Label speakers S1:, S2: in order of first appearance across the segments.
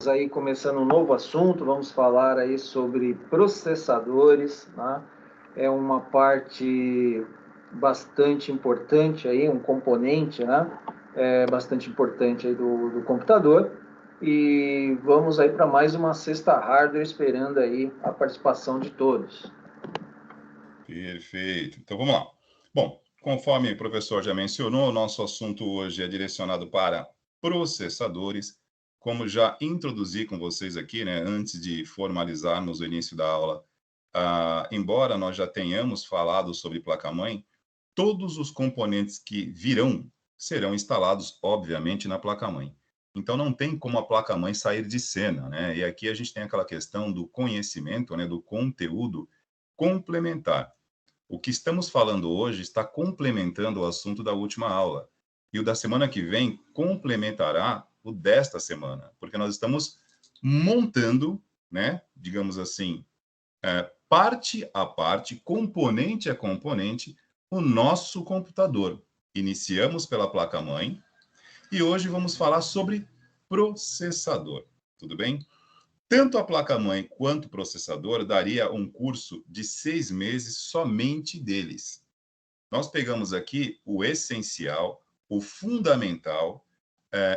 S1: aí começando um novo assunto, vamos falar aí sobre processadores, né? É uma parte bastante importante aí, um componente, né? Bastante importante aí do computador. E vamos aí para mais uma sexta hardware, esperando aí a participação de todos.
S2: Perfeito. Então vamos lá. Bom, conforme o professor já mencionou, o nosso assunto hoje é direcionado para processadores. Como já introduzi com vocês aqui, né, antes de formalizarmos o início da aula, embora nós já tenhamos falado sobre placa-mãe, todos os componentes que virão serão instalados, obviamente, na placa-mãe. Então não tem como a placa-mãe sair de cena, né? E aqui a gente tem aquela questão do conhecimento, né, do conteúdo complementar. O que estamos falando hoje está complementando o assunto da última aula. E o da semana que vem complementará o desta semana, porque nós estamos montando, né, digamos assim, parte a parte, componente a componente, o nosso computador. Iniciamos pela placa-mãe e hoje vamos falar sobre processador. Tudo bem? Tanto a placa-mãe quanto o processador daria um curso de 6 meses somente deles. Nós pegamos aqui o essencial, o fundamental,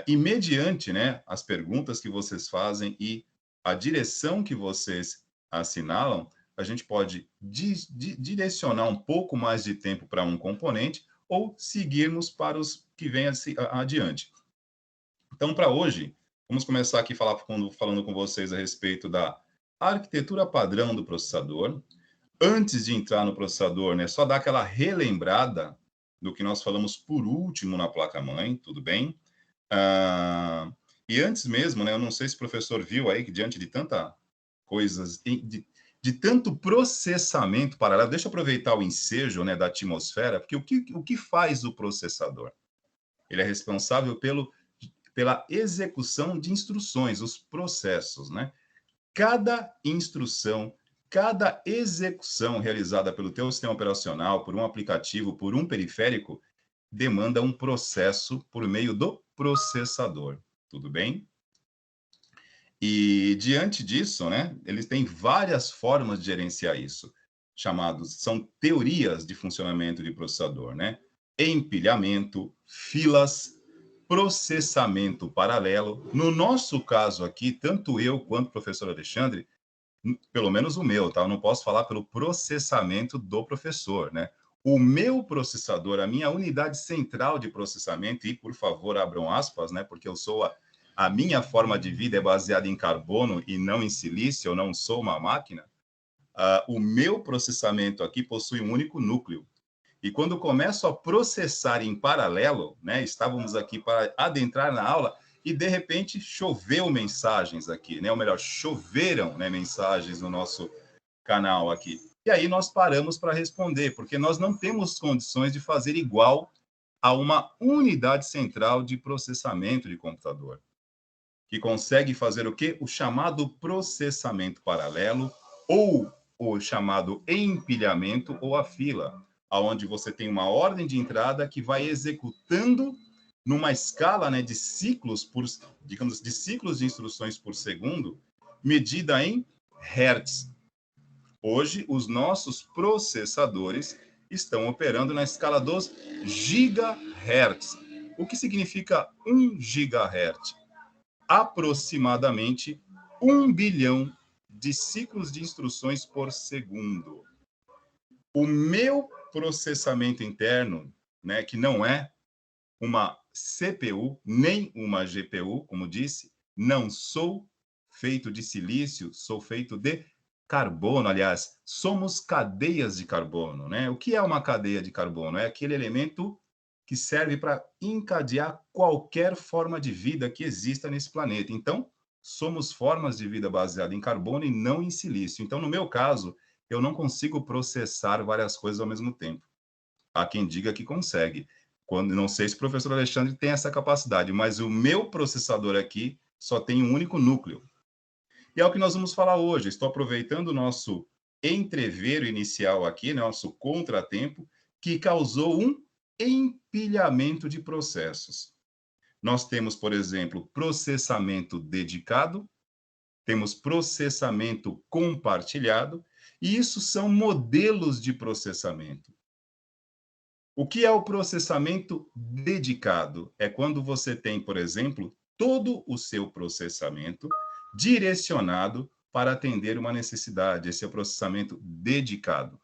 S2: e mediante, né, as perguntas que vocês fazem e a direção que vocês assinalam, a gente pode direcionar um pouco mais de tempo para um componente ou seguirmos para os que vêm adiante. Então, para hoje, vamos começar aqui falando com vocês a respeito da arquitetura padrão do processador. Antes de entrar no processador, né, só dar aquela relembrada do que nós falamos por último na placa-mãe, tudo bem? Ah, e antes mesmo, né, eu não sei se o professor viu aí que diante de tanta coisas, de tanto processamento paralelo, deixa eu aproveitar o ensejo, né, da atmosfera, porque o que faz o processador? Ele é responsável pela execução de instruções, os processos, né? Cada instrução, cada execução realizada pelo teu sistema operacional, por um aplicativo, por um periférico, demanda um processo por meio do processador. Tudo bem? E diante disso, né, eles têm várias formas de gerenciar isso, são teorias de funcionamento de processador, né? Empilhamento, filas, processamento paralelo. No nosso caso aqui, tanto eu quanto o professor Alexandre, pelo menos o meu, tá? Eu não posso falar pelo processamento do professor, né? O meu processador, a minha unidade central de processamento, e por favor abram aspas, né? Porque a minha forma de vida é baseada em carbono e não em silício, eu não sou uma máquina. O meu processamento aqui possui um único núcleo. E quando começo a processar em paralelo, né? Estávamos aqui para adentrar na aula e de repente choveu mensagens aqui, né? Ou melhor, choveram, né, mensagens no nosso canal aqui. E aí nós paramos para responder, porque nós não temos condições de fazer igual a uma unidade central de processamento de computador, que consegue fazer o quê? O chamado processamento paralelo ou o chamado empilhamento ou a fila, aonde você tem uma ordem de entrada que vai executando numa escala, né, de ciclos por, digamos, de ciclos de instruções por segundo, medida em hertz. Hoje, os nossos processadores estão operando na escala dos gigahertz. O que significa 1 gigahertz? Aproximadamente 1 bilhão de ciclos de instruções por segundo. O meu processamento interno, né, que não é uma CPU nem uma GPU, como disse, não sou feito de silício, sou feito de carbono. Aliás, somos cadeias de carbono, né? O que é uma cadeia de carbono? É aquele elemento que serve para encadear qualquer forma de vida que exista nesse planeta. Então, somos formas de vida baseadas em carbono e não em silício. Então, no meu caso, eu não consigo processar várias coisas ao mesmo tempo. Há quem diga que consegue. Não sei se o professor Alexandre tem essa capacidade, mas o meu processador aqui só tem um único núcleo. E é o que nós vamos falar hoje. Estou aproveitando o nosso entreveiro inicial aqui, né, nosso contratempo, que causou um empilhamento de processos. Nós temos, por exemplo, processamento dedicado temos processamento compartilhado, e isso são modelos de processamento. O que é o processamento dedicado? É quando você tem, por exemplo, todo o seu processamento direcionado para atender uma necessidade. Esse é o processamento dedicado.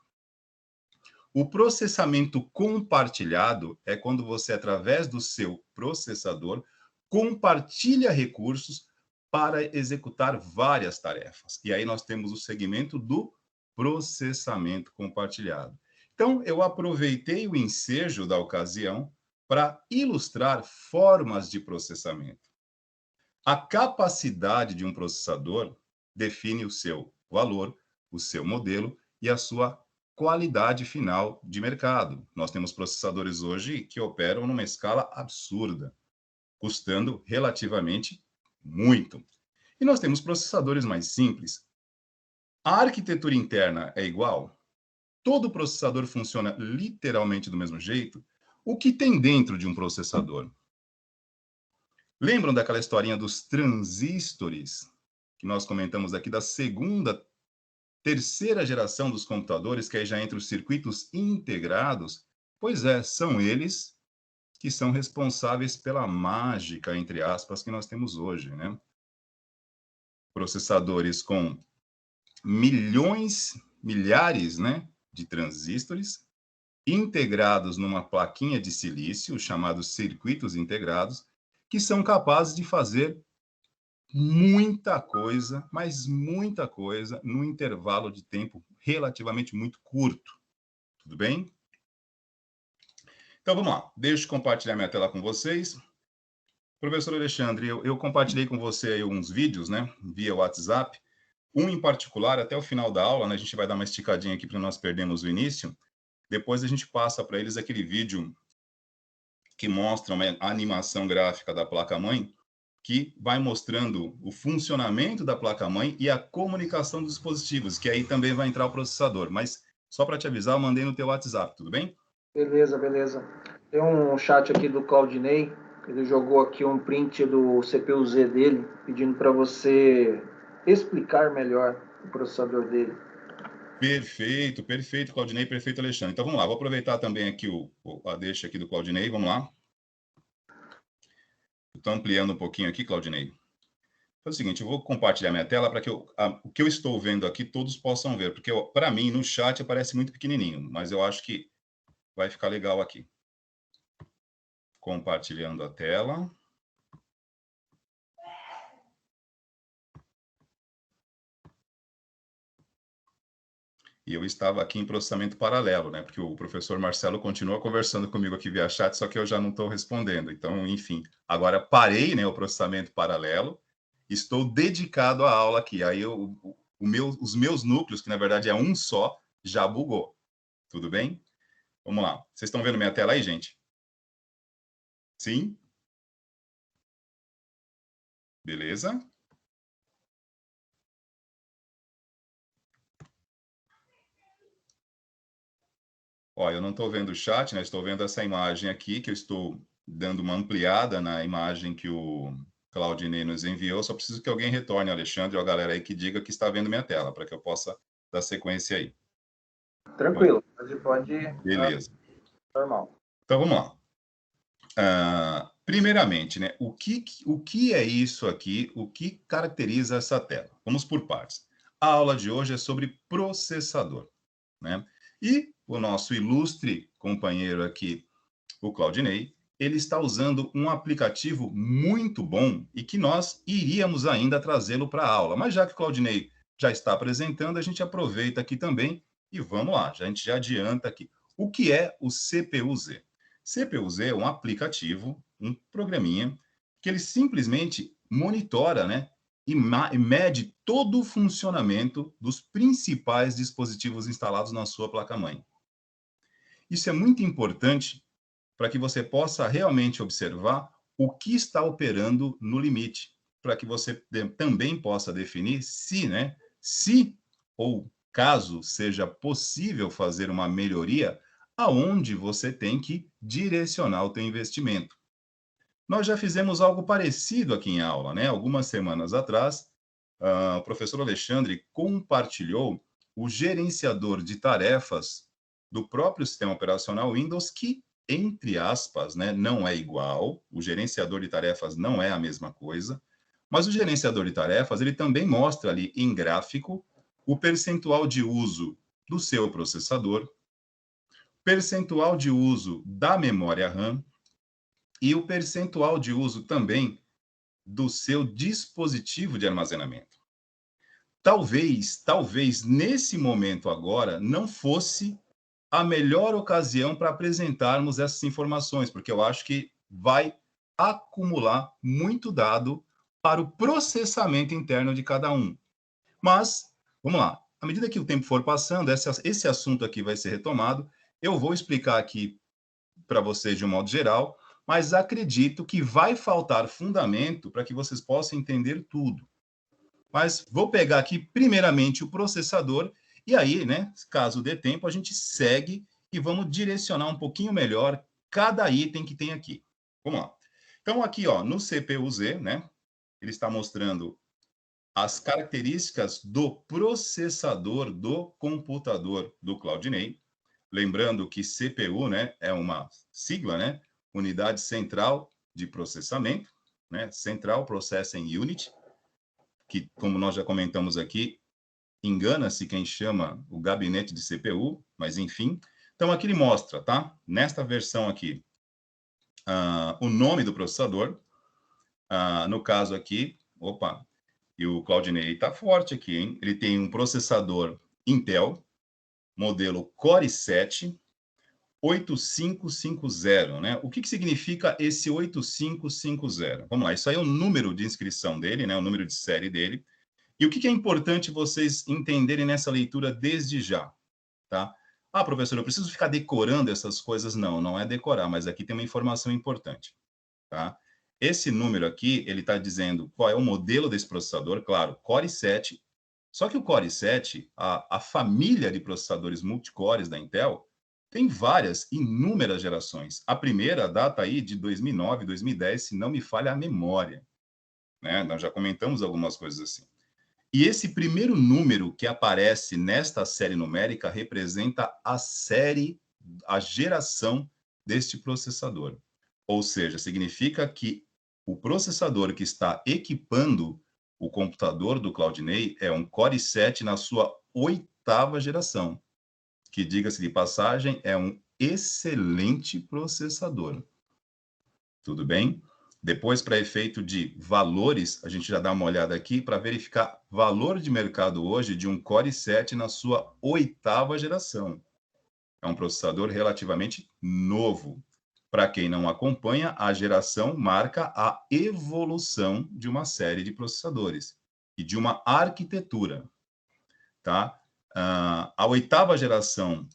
S2: O processamento compartilhado é quando você, através do seu processador, compartilha recursos para executar várias tarefas. E aí nós temos o segmento do processamento compartilhado. Então, eu aproveitei o ensejo da ocasião para ilustrar formas de processamento. A capacidade de um processador define o seu valor, o seu modelo e a sua qualidade final de mercado. Nós temos processadores hoje que operam numa escala absurda, custando relativamente muito. E nós temos processadores mais simples. A arquitetura interna é igual? Todo processador funciona literalmente do mesmo jeito? O que tem dentro de um processador? Lembram daquela historinha dos transistores que nós comentamos aqui da segunda, terceira geração dos computadores, que aí já entra os circuitos integrados? Pois é, são eles que são responsáveis pela mágica, entre aspas, que nós temos hoje, né? Processadores com milhões, milhares, né, de transistores integrados numa plaquinha de silício, chamados circuitos integrados, que são capazes de fazer muita coisa, mas muita coisa, num intervalo de tempo relativamente muito curto. Tudo bem? Então, vamos lá. Deixa eu compartilhar minha tela com vocês. Professor Alexandre, eu compartilhei com você aí uns vídeos, né, via WhatsApp. Um em particular, até o final da aula, né, a gente vai dar uma esticadinha aqui para nós perdermos o início. Depois a gente passa para eles aquele vídeo que mostra uma animação gráfica da placa-mãe, que vai mostrando o funcionamento da placa-mãe e a comunicação dos dispositivos, que aí também vai entrar o processador. Mas, só para te avisar, eu mandei no teu WhatsApp, tudo bem?
S1: Beleza, beleza. Tem um chat aqui do Claudinei, ele jogou aqui um print do CPU-Z dele, pedindo para você explicar melhor o processador dele.
S2: Perfeito, perfeito, Claudinei, perfeito, Alexandre. Então, vamos lá, vou aproveitar também aqui a deixa aqui do Claudinei, vamos lá. Estou ampliando um pouquinho aqui, Claudinei. É o seguinte, eu vou compartilhar minha tela para que o que eu estou vendo aqui todos possam ver, porque para mim no chat aparece muito pequenininho, mas eu acho que vai ficar legal aqui. Compartilhando a tela. E eu estava aqui em processamento paralelo, né? Porque o professor Marcelo continua conversando comigo aqui via chat, só que eu já não estou respondendo. Então, enfim, agora parei, né, o processamento paralelo, estou dedicado à aula aqui. Aí os meus núcleos, que na verdade é um só, já bugou. Tudo bem? Vamos lá. Vocês estão vendo minha tela aí, gente? Sim? Beleza? Ó, eu não estou vendo o chat, né? Estou vendo essa imagem aqui, que eu estou dando uma ampliada na imagem que o Claudinei nos enviou. Só preciso que alguém retorne, Alexandre, ou a galera aí que diga que está vendo minha tela, para que eu possa dar sequência aí.
S1: Tranquilo, pode
S2: Beleza.
S1: normal.
S2: Então, vamos lá. Primeiramente, né, o que é isso aqui? O que caracteriza essa tela? Vamos por partes. A aula de hoje é sobre processador, né? E o nosso ilustre companheiro aqui, o Claudinei, ele está usando um aplicativo muito bom e que nós iríamos ainda trazê-lo para a aula. Mas já que o Claudinei já está apresentando, a gente aproveita aqui também e vamos lá, a gente já adianta aqui. O que é o CPU-Z? CPU-Z é um aplicativo, um programinha, que ele simplesmente monitora, né, e mede todo o funcionamento dos principais dispositivos instalados na sua placa-mãe. Isso é muito importante para que você possa realmente observar o que está operando no limite, para que você também possa definir se, né, se ou caso seja possível fazer uma melhoria, aonde você tem que direcionar o teu investimento. Nós já fizemos algo parecido aqui em aula, né? Algumas semanas atrás, o professor Alexandre compartilhou o gerenciador de tarefas do próprio sistema operacional Windows, que, entre aspas, né, não é igual, o gerenciador de tarefas não é a mesma coisa, mas o gerenciador de tarefas, ele também mostra ali em gráfico o percentual de uso do seu processador, percentual de uso da memória RAM e o percentual de uso também do seu dispositivo de armazenamento. Talvez nesse momento agora não fosse a melhor ocasião para apresentarmos essas informações, porque eu acho que vai acumular muito dado para o processamento interno de cada um. Mas, vamos lá, à medida que o tempo for passando, esse assunto aqui vai ser retomado. Eu vou explicar aqui para vocês de um modo geral, mas acredito que vai faltar fundamento para que vocês possam entender tudo. Mas vou pegar aqui, primeiramente, o processador, e aí, né, caso dê tempo, a gente segue e vamos direcionar um pouquinho melhor cada item que tem aqui. Vamos lá. Então, aqui, ó, no CPU-Z, né, ele está mostrando as características do processador do computador do Claudinei. Lembrando que CPU, né, é uma sigla, né, Unidade Central de Processamento, né, Central Processing Unit, que, como nós já comentamos aqui, engana-se quem chama o gabinete de CPU, mas enfim. Então, aqui ele mostra, tá? Nesta versão aqui, o nome do processador. No caso aqui, opa, e o Claudinei está forte aqui, hein? Ele tem um processador Intel, modelo Core i7, 8550, né? O que significa esse 8550? Vamos lá, isso aí é o número de inscrição dele, né? O número de série dele. E o que é importante vocês entenderem nessa leitura desde já, tá? Ah, professor, eu preciso ficar decorando essas coisas? Não, não é decorar, mas aqui tem uma informação importante, tá? Esse número aqui, ele está dizendo qual é o modelo desse processador, claro, Core i7. Só que o Core i7, a família de processadores multicores da Intel, tem várias, inúmeras gerações. A primeira data aí de 2009, 2010, se não me falha a memória, né? Nós já comentamos algumas coisas assim. E esse primeiro número que aparece nesta série numérica representa a geração deste processador. Ou seja, significa que o processador que está equipando o computador do Claudinei é um Core i7 na sua 8ª geração, que, diga-se de passagem, é um excelente processador. Tudo bem? Depois, para efeito de valores, a gente já dá uma olhada aqui para verificar valor de mercado hoje de um Core i7 na sua 8ª geração. É um processador relativamente novo. Para quem não acompanha, a geração marca a evolução de uma série de processadores e de uma arquitetura, tá? A 8ª geração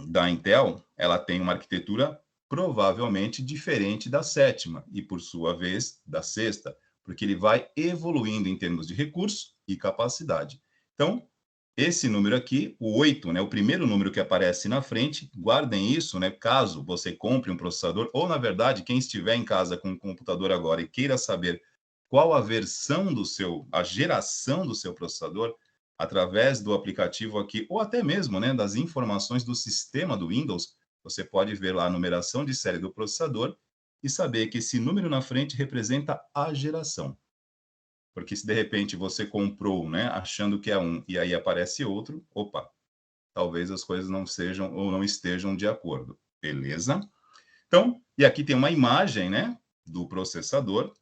S2: da Intel, ela tem uma arquitetura provavelmente diferente da 7ª e, por sua vez, da 6ª, porque ele vai evoluindo em termos de recurso e capacidade. Então, esse número aqui, o 8, né, o primeiro número que aparece na frente, guardem isso, né, caso você compre um processador, ou, na verdade, quem estiver em casa com um computador agora e queira saber qual a versão do a geração do seu processador, através do aplicativo aqui, ou até mesmo, né, das informações do sistema do Windows, você pode ver lá a numeração de série do processador e saber que esse número na frente representa a geração. Porque se de repente você comprou, né, achando que é um e aí aparece outro, opa, talvez as coisas não sejam ou não estejam de acordo. Beleza? Então, e aqui tem uma imagem, né, do processador.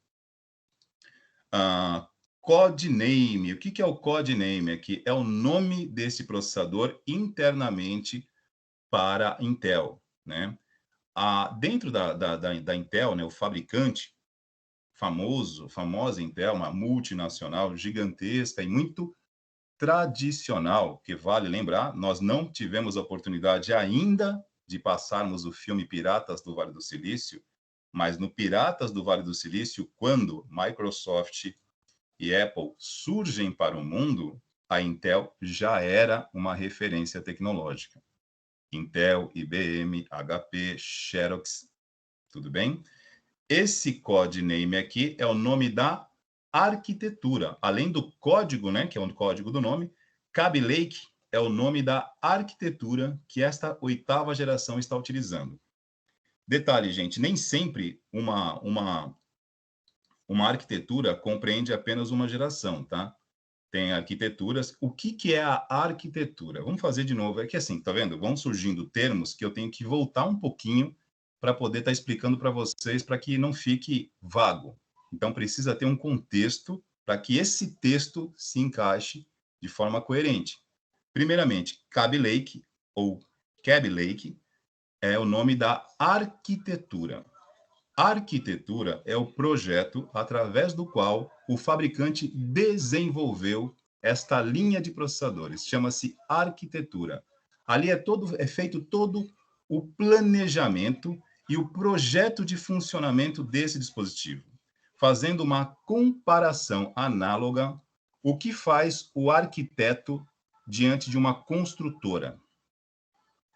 S2: Codename. O que é o codename aqui? É o nome desse processador internamente para Intel, né? Dentro da Intel, né, o fabricante famosa Intel, uma multinacional gigantesca e muito tradicional, que vale lembrar, nós não tivemos a oportunidade ainda de passarmos o filme Piratas do Vale do Silício, mas no Piratas do Vale do Silício, quando Microsoft e Apple surgem para o mundo, a Intel já era uma referência tecnológica. Intel, IBM, HP, Xerox, tudo bem? Esse codename aqui é o nome da arquitetura. Além do código, né, que é o código do nome, Kaby Lake é o nome da arquitetura que esta 8ª geração está utilizando. Detalhe, gente, nem sempre uma arquitetura compreende apenas uma geração, tá? Tem arquiteturas. O que é a arquitetura? Vamos fazer de novo. É que assim, tá vendo? Vão surgindo termos que eu tenho que voltar um pouquinho para poder estar explicando para vocês, para que não fique vago. Então, precisa ter um contexto para que esse texto se encaixe de forma coerente. Primeiramente, Kaby Lake, ou Kaby Lake, é o nome da arquitetura. Arquitetura é o projeto através do qual o fabricante desenvolveu esta linha de processadores. Chama-se arquitetura. Ali é feito todo o planejamento e o projeto de funcionamento desse dispositivo, fazendo uma comparação análoga, o que faz o arquiteto diante de uma construtora.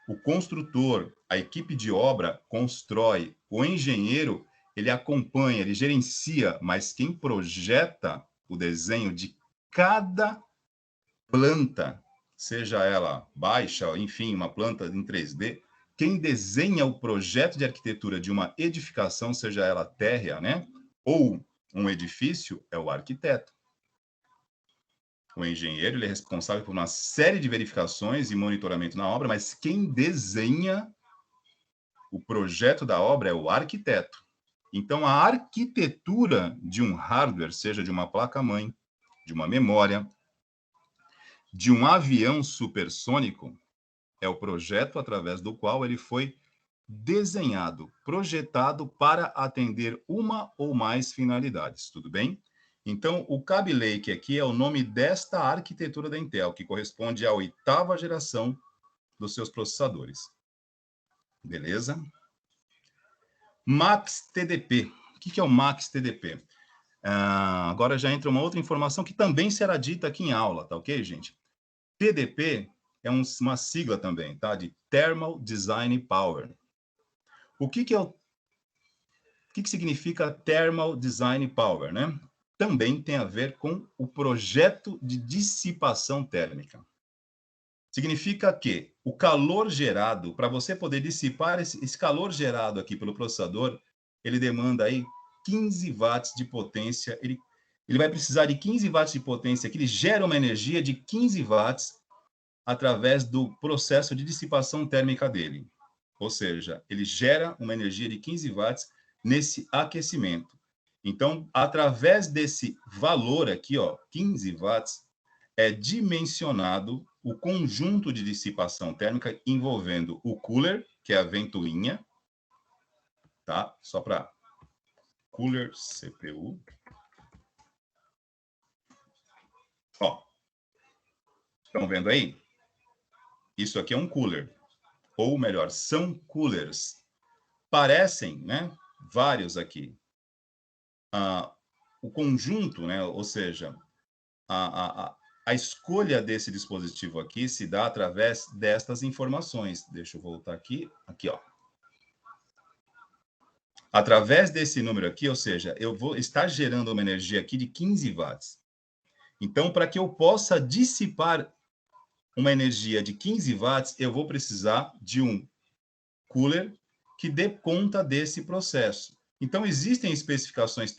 S2: O construtor, a equipe de obra constrói, o engenheiro, ele acompanha, ele gerencia, mas quem projeta o desenho de cada planta, seja ela baixa, enfim, uma planta em 3D, quem desenha o projeto de arquitetura de uma edificação, seja ela térrea, né, ou um edifício, é o arquiteto. O engenheiro, ele é responsável por uma série de verificações e monitoramento na obra, mas quem desenha o projeto da obra é o arquiteto. Então, a arquitetura de um hardware, seja de uma placa-mãe, de uma memória, de um avião supersônico, é o projeto através do qual ele foi desenhado, projetado para atender uma ou mais finalidades, tudo bem? Então, o Kaby Lake aqui é o nome desta arquitetura da Intel, que corresponde à 8ª geração dos seus processadores. Beleza? Max TDP. O que é o Max TDP? Agora já entra uma outra informação que também será dita aqui em aula, tá ok, gente? TDP é uma sigla também, tá? De Thermal Design Power. O que significa Thermal Design Power, né? Também tem a ver com o projeto de dissipação térmica. Significa que o calor gerado, para você poder dissipar esse calor gerado aqui pelo processador, ele demanda aí 15 watts de potência, ele vai precisar de 15 watts de potência, que ele gera uma energia de 15 watts através do processo de dissipação térmica dele. Ou seja, ele gera uma energia de 15 watts nesse aquecimento. Então, através desse valor aqui, ó, 15 watts, é dimensionado o conjunto de dissipação térmica envolvendo o cooler, que é a ventoinha, tá? Só para cooler CPU. Ó, estão vendo aí? Isso aqui é um cooler, ou melhor, são coolers. Parecem, né? Vários aqui. O conjunto, né? Ou seja, a escolha desse dispositivo aqui se dá através destas informações. Deixa eu voltar aqui. Aqui, ó. Através desse número aqui, ou seja, eu vou estar gerando uma energia aqui de 15 watts. Então, para que eu possa dissipar uma energia de 15 watts, eu vou precisar de um cooler que dê conta desse processo. Então, existem especificações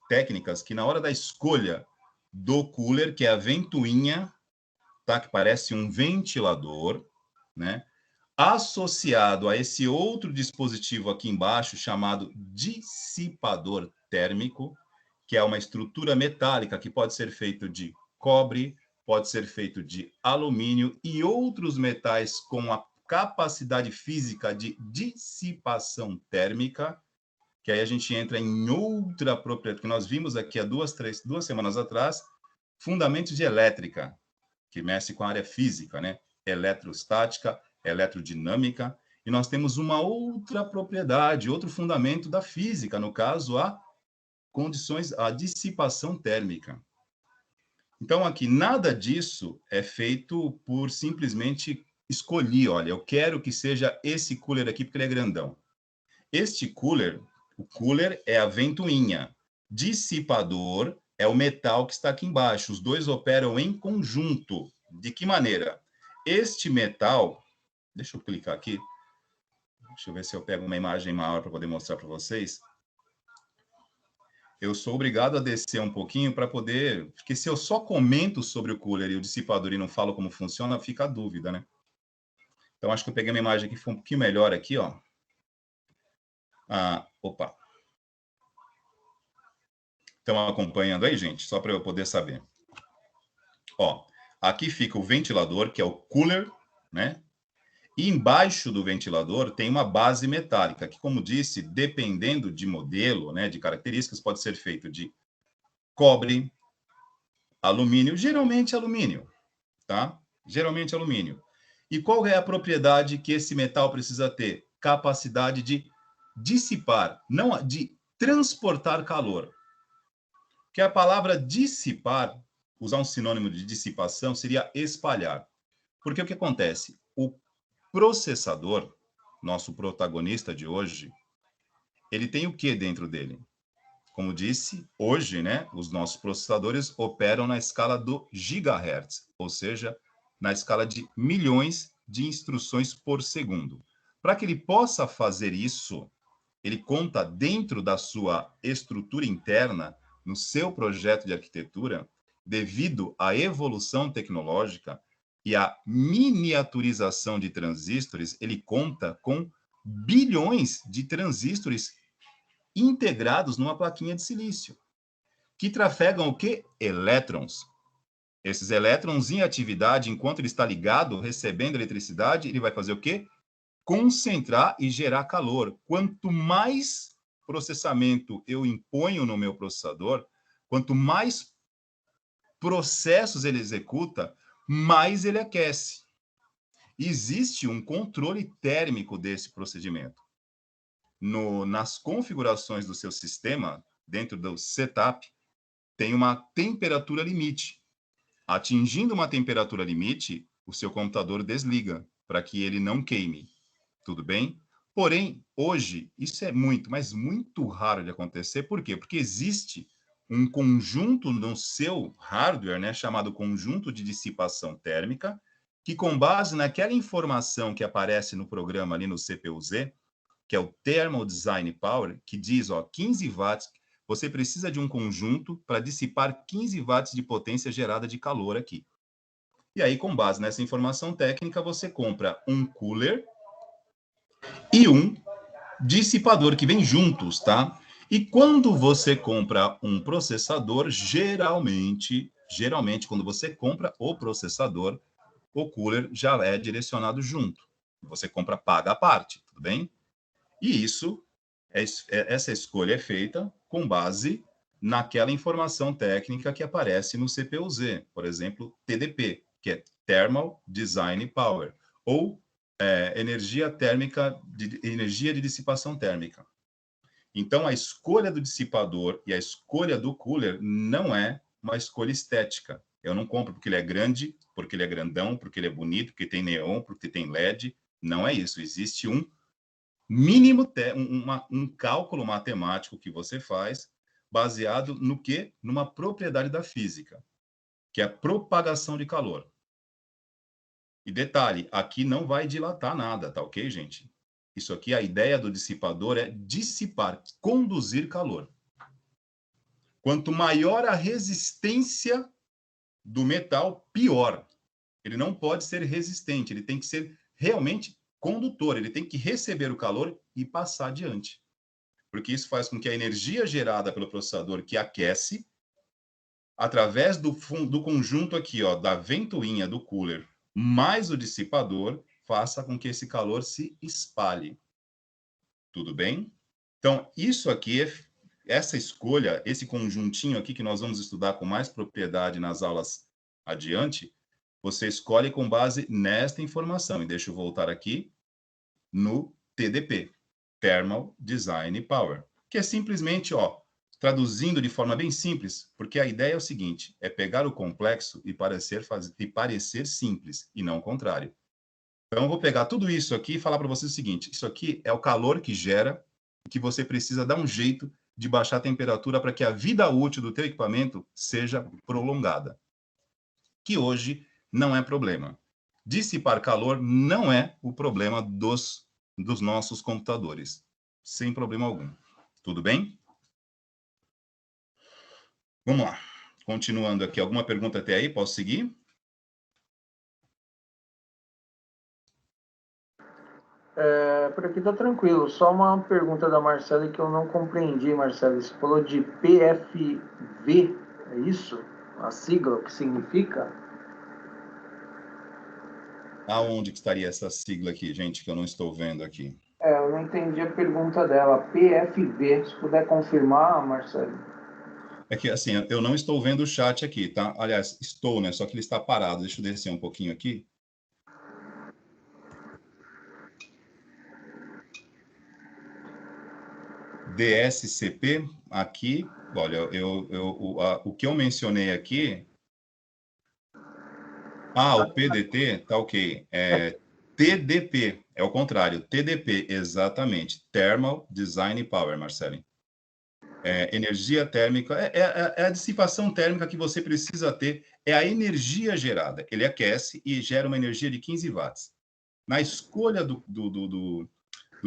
S2: técnicas que, na hora da escolha do cooler, que é a ventoinha, tá? Que parece um ventilador, né? Associado a esse outro dispositivo aqui embaixo, chamado dissipador térmico, que é uma estrutura metálica que pode ser feito de cobre, pode ser feito de alumínio e outros metais com a capacidade física de dissipação térmica, que aí a gente entra em outra propriedade, que nós vimos aqui há duas semanas atrás, fundamentos de elétrica, que mexe com a área física, né? Eletrostática, eletrodinâmica, e nós temos uma outra propriedade, outro fundamento da física, no caso, a dissipação térmica. Então, aqui, nada disso é feito por simplesmente escolher, olha, eu quero que seja esse cooler aqui, porque ele é grandão. Este cooler, o cooler é a ventoinha. Dissipador é o metal que está aqui embaixo. Os dois operam em conjunto. De que maneira? Este metal, deixa eu clicar aqui, deixa eu ver se eu pego uma imagem maior para poder mostrar para vocês. Eu sou obrigado a descer um pouquinho para poder... Porque se eu só comento sobre o cooler e o dissipador e não falo como funciona, fica a dúvida, né? Então, acho que eu peguei uma imagem que foi um pouquinho melhor aqui, ó. Opa. Estão acompanhando aí, gente? Só para eu poder saber. Ó, aqui fica o ventilador, que é o cooler, né? E embaixo do ventilador tem uma base metálica, que, como disse, dependendo de modelo, né, de características, pode ser feito de cobre, geralmente alumínio, tá? Geralmente alumínio. E qual é a propriedade que esse metal precisa ter? Capacidade de dissipar, não de transportar calor. Que a palavra dissipar, usar um sinônimo de dissipação, seria espalhar. Porque o que acontece? O processador, nosso protagonista de hoje, ele tem o que dentro dele? Como disse, hoje, né, os nossos processadores operam na escala do gigahertz, ou seja, na escala de milhões de instruções por segundo. Para que ele possa fazer isso, ele conta dentro da sua estrutura interna, no seu projeto de arquitetura, devido à evolução tecnológica e à miniaturização de transistores, ele conta com bilhões de transistores integrados numa plaquinha de silício, que trafegam o quê? Elétrons. Esses elétrons em atividade, enquanto ele está ligado, recebendo eletricidade, ele vai fazer o quê? Concentrar e gerar calor. Quanto mais processamento eu imponho no meu processador, quanto mais processos ele executa, mais ele aquece. Existe um controle térmico desse procedimento. Nas configurações do seu sistema, dentro do setup, tem uma temperatura limite. Atingindo uma temperatura limite, o seu computador desliga, para que ele não queime. Tudo bem? Porém, hoje, isso é muito, mas muito raro de acontecer. Por quê? Porque existe um conjunto no seu hardware, né, chamado conjunto de dissipação térmica, que com base naquela informação que aparece no programa ali no CPU-Z, que é o Thermal Design Power, que diz, ó, 15 watts, você precisa de um conjunto para dissipar 15 watts de potência gerada de calor aqui. E aí, com base nessa informação técnica, você compra um cooler e um dissipador que vem juntos, tá? E quando você compra um processador, geralmente, quando você compra o processador, o cooler já é direcionado junto. Você compra, paga a parte, tudo bem? E essa escolha é feita com base naquela informação técnica que aparece no CPU-Z, por exemplo, TDP, que é Thermal Design Power, ou energia de dissipação térmica. Então, a escolha do dissipador e a escolha do cooler não é uma escolha estética. Eu não compro porque ele é grande, porque ele é grandão, porque ele é bonito, porque tem neon, porque tem LED. Não é isso. Existe um mínimo, um cálculo matemático que você faz baseado no quê? Numa propriedade da física, que é a propagação de calor. E detalhe, aqui não vai dilatar nada, tá ok, gente? Isso aqui, a ideia do dissipador é dissipar, conduzir calor. Quanto maior a resistência do metal, pior. Ele não pode ser resistente, ele tem que ser realmente condutor, ele tem que receber o calor e passar adiante. Porque isso faz com que a energia gerada pelo processador, que aquece, através do conjunto aqui, ó, da ventoinha do cooler, mais o dissipador, faça com que esse calor se espalhe. Tudo bem? Então, isso aqui, essa escolha, esse conjuntinho aqui que nós vamos estudar com mais propriedade nas aulas adiante, você escolhe com base nesta informação. E deixa eu voltar aqui no TDP, Thermal Design Power, que é simplesmente, ó, traduzindo de forma bem simples, porque a ideia é o seguinte, é pegar o complexo e parecer simples, e não o contrário. Então, eu vou pegar tudo isso aqui e falar para você o seguinte, isso aqui é o calor que gera, que você precisa dar um jeito de baixar a temperatura para que a vida útil do teu equipamento seja prolongada, que hoje não é problema. Dissipar calor não é o problema dos nossos computadores, sem problema algum. Tudo bem? Vamos lá. Continuando aqui, alguma pergunta até aí? Posso seguir?
S1: Por aqui tá tranquilo. Só uma pergunta da Marcela que eu não compreendi, Marcela. Você falou de PFV, é isso? A sigla, o que significa?
S2: Aonde que estaria essa sigla aqui, gente, que eu não estou vendo aqui?
S1: Eu não entendi a pergunta dela. PFV, se puder confirmar, Marcelo.
S2: É que, assim, eu não estou vendo o chat aqui, tá? Aliás, estou, né? Só que ele está parado. Deixa eu descer um pouquinho aqui. DSCP, aqui, olha, o que eu mencionei aqui... o PDT, tá ok. TDP, é o contrário. TDP, exatamente. Thermal Design Power, Marcelo. Energia térmica, é a dissipação térmica que você precisa ter, é a energia gerada. Ele aquece e gera uma energia de 15 watts. Na escolha do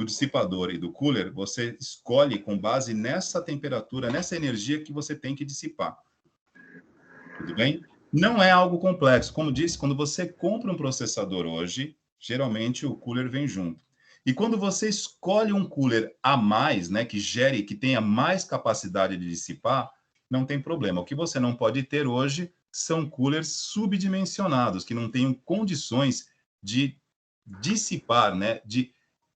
S2: dissipador e do cooler, você escolhe com base nessa temperatura, nessa energia que você tem que dissipar. Tudo bem? Não é algo complexo. Como disse, quando você compra um processador hoje, geralmente o cooler vem junto. E quando você escolhe um cooler a mais, né, que gere, que tenha mais capacidade de dissipar, não tem problema. O que você não pode ter hoje são coolers subdimensionados, que não tenham condições de dissipar, né, de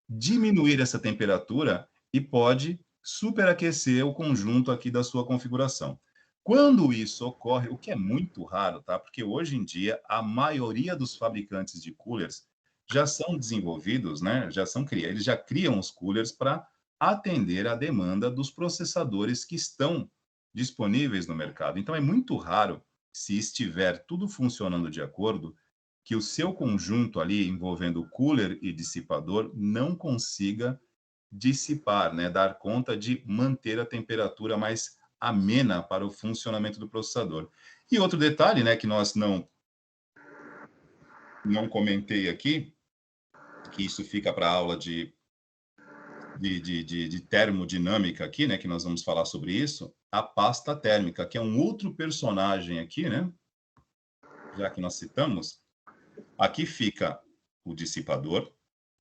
S2: diminuir essa temperatura e pode superaquecer o conjunto aqui da sua configuração. Quando isso ocorre, o que é muito raro, tá? Porque hoje em dia a maioria dos fabricantes de coolers já são desenvolvidos, né? Eles já criam os coolers para atender a demanda dos processadores que estão disponíveis no mercado. Então é muito raro, se estiver tudo funcionando de acordo, que o seu conjunto ali envolvendo cooler e dissipador não consiga dissipar, né? Dar conta de manter a temperatura mais amena para o funcionamento do processador. E outro detalhe, né, que nós não comentei aqui, que isso fica para a aula de termodinâmica aqui, né, que nós vamos falar sobre isso, a pasta térmica, que é um outro personagem aqui, né, já que nós citamos, aqui fica o dissipador,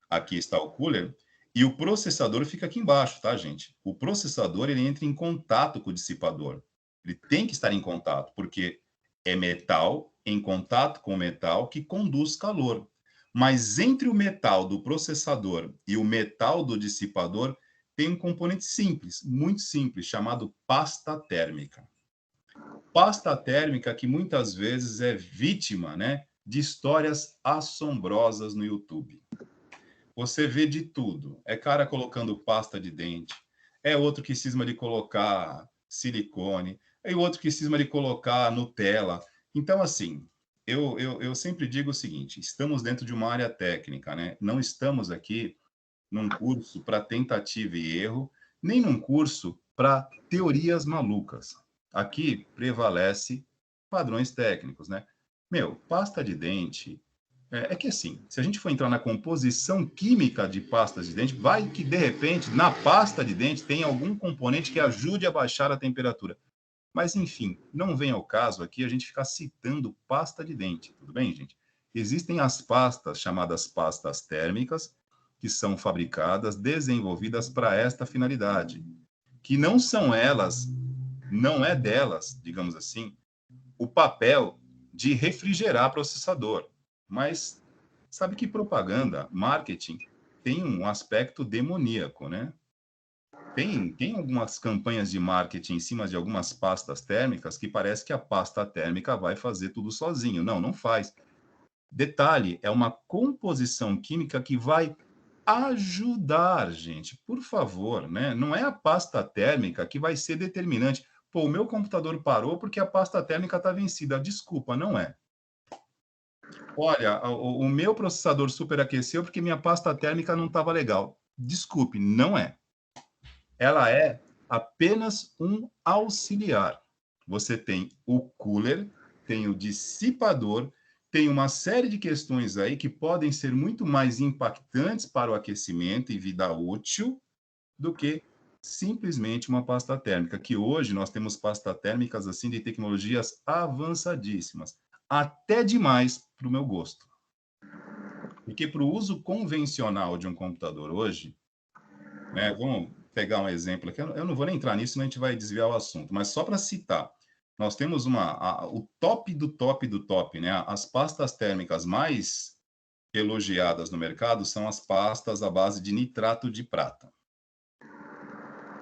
S2: aqui está o cooler, e o processador fica aqui embaixo, tá, gente? O processador, ele entra em contato com o dissipador. Ele tem que estar em contato, porque é metal em contato com metal que conduz calor. Mas entre o metal do processador e o metal do dissipador, tem um componente simples, muito simples, chamado pasta térmica. Pasta térmica que muitas vezes é vítima, né, de histórias assombrosas no YouTube. Você vê de tudo. É cara colocando pasta de dente, é outro que cisma de colocar silicone, é outro que cisma de colocar Nutella. Então, assim, eu sempre digo o seguinte: estamos dentro de uma área técnica, né? Não estamos aqui num curso para tentativa e erro, nem num curso para teorias malucas. Aqui prevalece padrões técnicos, né? Meu, pasta de dente, que assim, se a gente for entrar na composição química de pastas de dente, vai que de repente na pasta de dente tem algum componente que ajude a baixar a temperatura. Mas enfim, não vem ao caso aqui a gente ficar citando pasta de dente, tudo bem, gente? Existem as pastas chamadas pastas térmicas, que são fabricadas, desenvolvidas para esta finalidade, que não são elas, não é delas, digamos assim, o papel de refrigerar processador. Mas sabe que propaganda, marketing, tem um aspecto demoníaco, né? Tem algumas campanhas de marketing em cima de algumas pastas térmicas que parece que a pasta térmica vai fazer tudo sozinho. Não, não faz. Detalhe, é uma composição química que vai ajudar, gente, por favor, né? Não é a pasta térmica que vai ser determinante. Pô, o meu computador parou porque a pasta térmica está vencida. Desculpa, não é. Olha, o meu processador superaqueceu porque minha pasta térmica não estava legal. Desculpe, não é. Ela é apenas um auxiliar. Você tem o cooler, tem o dissipador, tem uma série de questões aí que podem ser muito mais impactantes para o aquecimento e vida útil do que simplesmente uma pasta térmica, que hoje nós temos pastas térmicas assim de tecnologias avançadíssimas, até demais para o meu gosto. Porque para o uso convencional de um computador hoje, né, vamos pegar um exemplo aqui, eu não vou nem entrar nisso, senão a gente vai desviar o assunto, mas só para citar, nós temos o top do top do top, né? As pastas térmicas mais elogiadas no mercado são as pastas à base de nitrato de prata.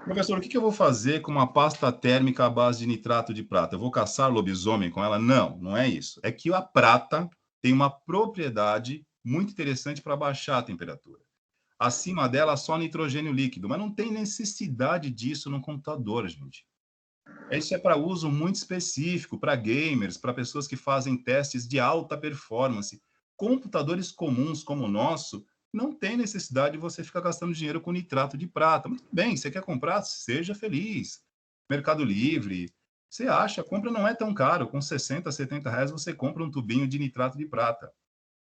S2: Professor, o que eu vou fazer com uma pasta térmica à base de nitrato de prata? Eu vou caçar lobisomem com ela? Não, não é isso. É que a prata tem uma propriedade muito interessante para baixar a temperatura. Acima dela, só nitrogênio líquido, mas não tem necessidade disso no computador, gente. Isso é para uso muito específico, para gamers, para pessoas que fazem testes de alta performance. Computadores comuns como o nosso não tem necessidade de você ficar gastando dinheiro com nitrato de prata. Muito bem, você quer comprar? Seja feliz. Mercado Livre, você acha, a compra não é tão caro. Com 60, 70 reais você compra um tubinho de nitrato de prata.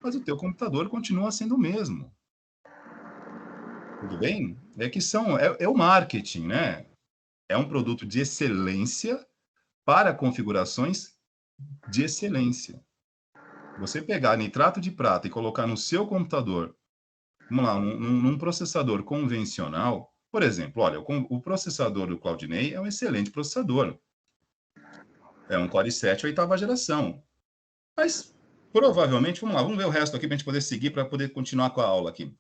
S2: Mas o teu computador continua sendo o mesmo. Tudo bem? É que é o marketing, né? É um produto de excelência para configurações de excelência. Você pegar nitrato de prata e colocar no seu computador, vamos lá, num processador convencional, por exemplo, olha, o processador do Cloudinei é um excelente processador. É um Core i7 oitava geração. Mas, provavelmente, vamos lá, vamos ver o resto aqui para a gente poder seguir, para poder continuar com a aula aqui.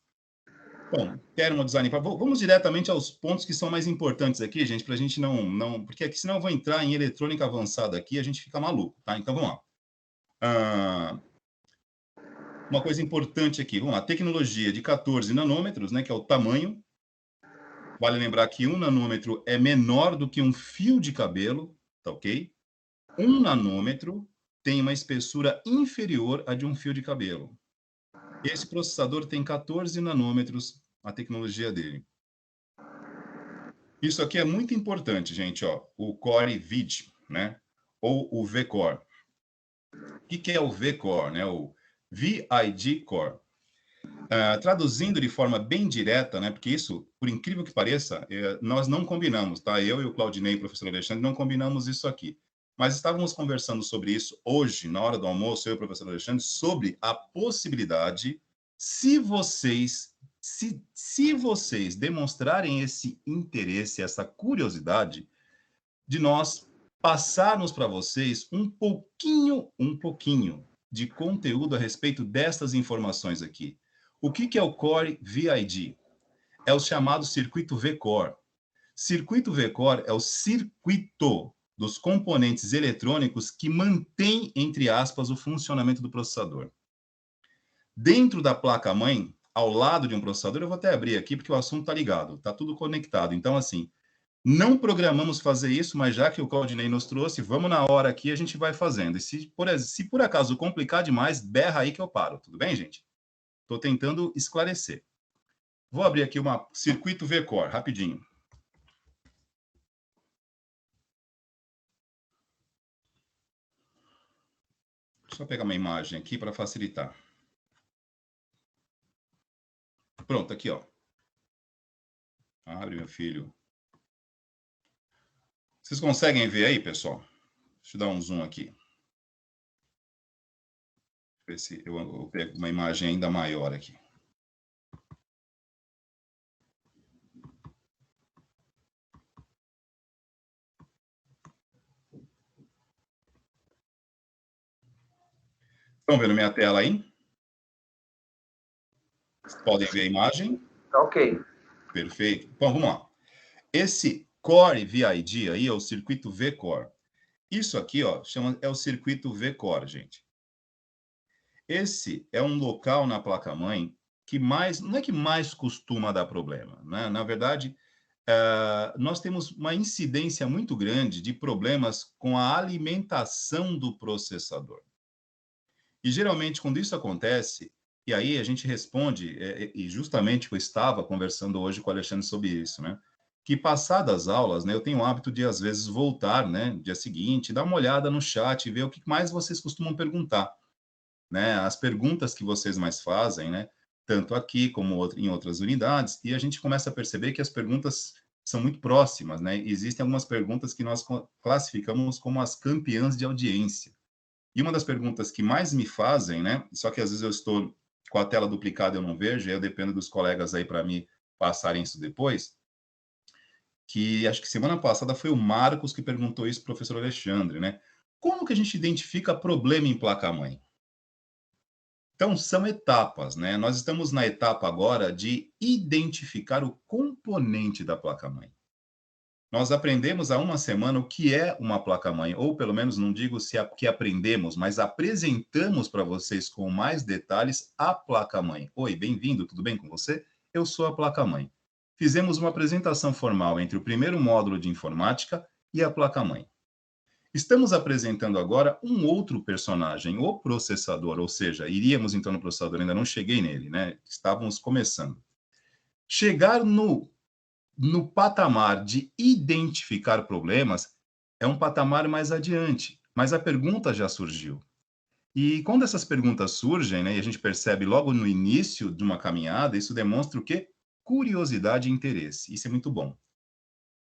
S2: Bom, Thermal Design. Vamos diretamente aos pontos que são mais importantes aqui, gente, para a gente não... Porque aqui, senão eu vou entrar em eletrônica avançada aqui e a gente fica maluco, tá? Então, vamos lá. Uma coisa importante aqui, vamos lá, tecnologia de 14 nanômetros, né, que é o tamanho. Vale lembrar que 1 nanômetro é menor do que um fio de cabelo, tá ok? 1 nanômetro tem uma espessura inferior à de um fio de cabelo. Esse processador tem 14 nanômetros, a tecnologia dele. Isso aqui é muito importante, gente, ó, o Core VID, né? Ou o V-Core. O que é o V-Core, né? O VID Core. Traduzindo de forma bem direta, né? Porque isso, por incrível que pareça, nós não combinamos, tá? Eu e o Claudinei, o professor Alexandre, não combinamos isso aqui. Mas estávamos conversando sobre isso hoje, na hora do almoço, eu e o professor Alexandre, sobre a possibilidade, se vocês demonstrarem esse interesse, essa curiosidade, de nós passarmos para vocês um pouquinho de conteúdo a respeito destas informações aqui. O que é o Core VID? É o chamado circuito V-Core. Circuito V-Core é o circuito dos componentes eletrônicos que mantém, entre aspas, o funcionamento do processador. Dentro da placa-mãe, ao lado de um processador, eu vou até abrir aqui porque o assunto está ligado, está tudo conectado. Então, assim, não programamos fazer isso, mas já que o Claudinei nos trouxe, vamos na hora aqui, a gente vai fazendo. E se por acaso complicar demais, berra aí que eu paro. Tudo bem, gente? Estou tentando esclarecer. Vou abrir aqui uma circuito V-Core, rapidinho. Só pegar uma imagem aqui para facilitar. Pronto, aqui, ó. Abre, meu filho. Vocês conseguem ver aí, pessoal? Deixa eu dar um zoom aqui. Ver se eu pego uma imagem ainda maior aqui. Estão vendo minha tela aí? Podem ver a imagem?
S1: Ok.
S2: Perfeito. Bom, vamos lá. Esse Core VID aí é o circuito V-Core. Isso aqui, ó, é o circuito V-Core, gente. Esse é um local na placa-mãe que não é que mais costuma dar problema, né? Na verdade, nós temos uma incidência muito grande de problemas com a alimentação do processador. E geralmente, quando isso acontece, e aí a gente responde, e justamente eu estava conversando hoje com o Alexandre sobre isso, né? que passadas as aulas, né, eu tenho o hábito de, às vezes, voltar, né, no dia seguinte, dar uma olhada no chat e ver o que mais vocês costumam perguntar, né, as perguntas que vocês mais fazem, né, tanto aqui como em outras unidades, e a gente começa a perceber que as perguntas são muito próximas, né, existem algumas perguntas que nós classificamos como as campeãs de audiência. E uma das perguntas que mais me fazem, né, só que às vezes eu estou com a tela duplicada e eu não vejo, e eu dependo dos colegas aí para me passarem isso depois, que acho que semana passada foi o Marcos que perguntou isso para o professor Alexandre, né? Como que a gente identifica problema em placa-mãe? Então, são etapas, né? Nós estamos na etapa agora de identificar o componente da placa-mãe. Nós aprendemos há uma semana o que é uma placa-mãe, ou pelo menos não digo se é que aprendemos, mas apresentamos para vocês com mais detalhes a placa-mãe. Oi, bem-vindo, tudo bem com você? Eu sou a placa-mãe. Fizemos uma apresentação formal entre o primeiro módulo de informática e a placa-mãe. Estamos apresentando agora um outro personagem, o processador, ou seja, iríamos então no processador, ainda não cheguei nele, né? Estávamos começando. Chegar no patamar de identificar problemas, é um patamar mais adiante, mas a pergunta já surgiu. E quando essas perguntas surgem, né, e a gente percebe logo no início de uma caminhada, isso demonstra o quê? Curiosidade e interesse. Isso é muito bom.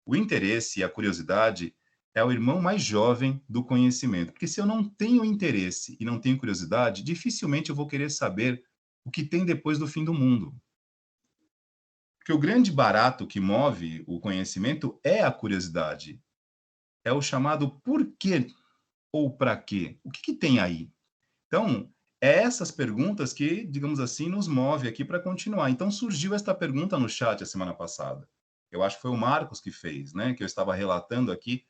S2: O interesse e a curiosidade é o irmão mais jovem do conhecimento, porque se eu não tenho interesse e não tenho curiosidade, dificilmente eu vou querer saber o que tem depois do fim do mundo. Porque o grande barato que move o conhecimento é a curiosidade. É o chamado porquê ou para quê. O que, que tem aí? Então, é essas perguntas que, digamos assim, nos move aqui para continuar. Então, surgiu esta pergunta no chat a semana passada. Eu acho que foi o Marcos que fez, né? Que eu estava relatando aqui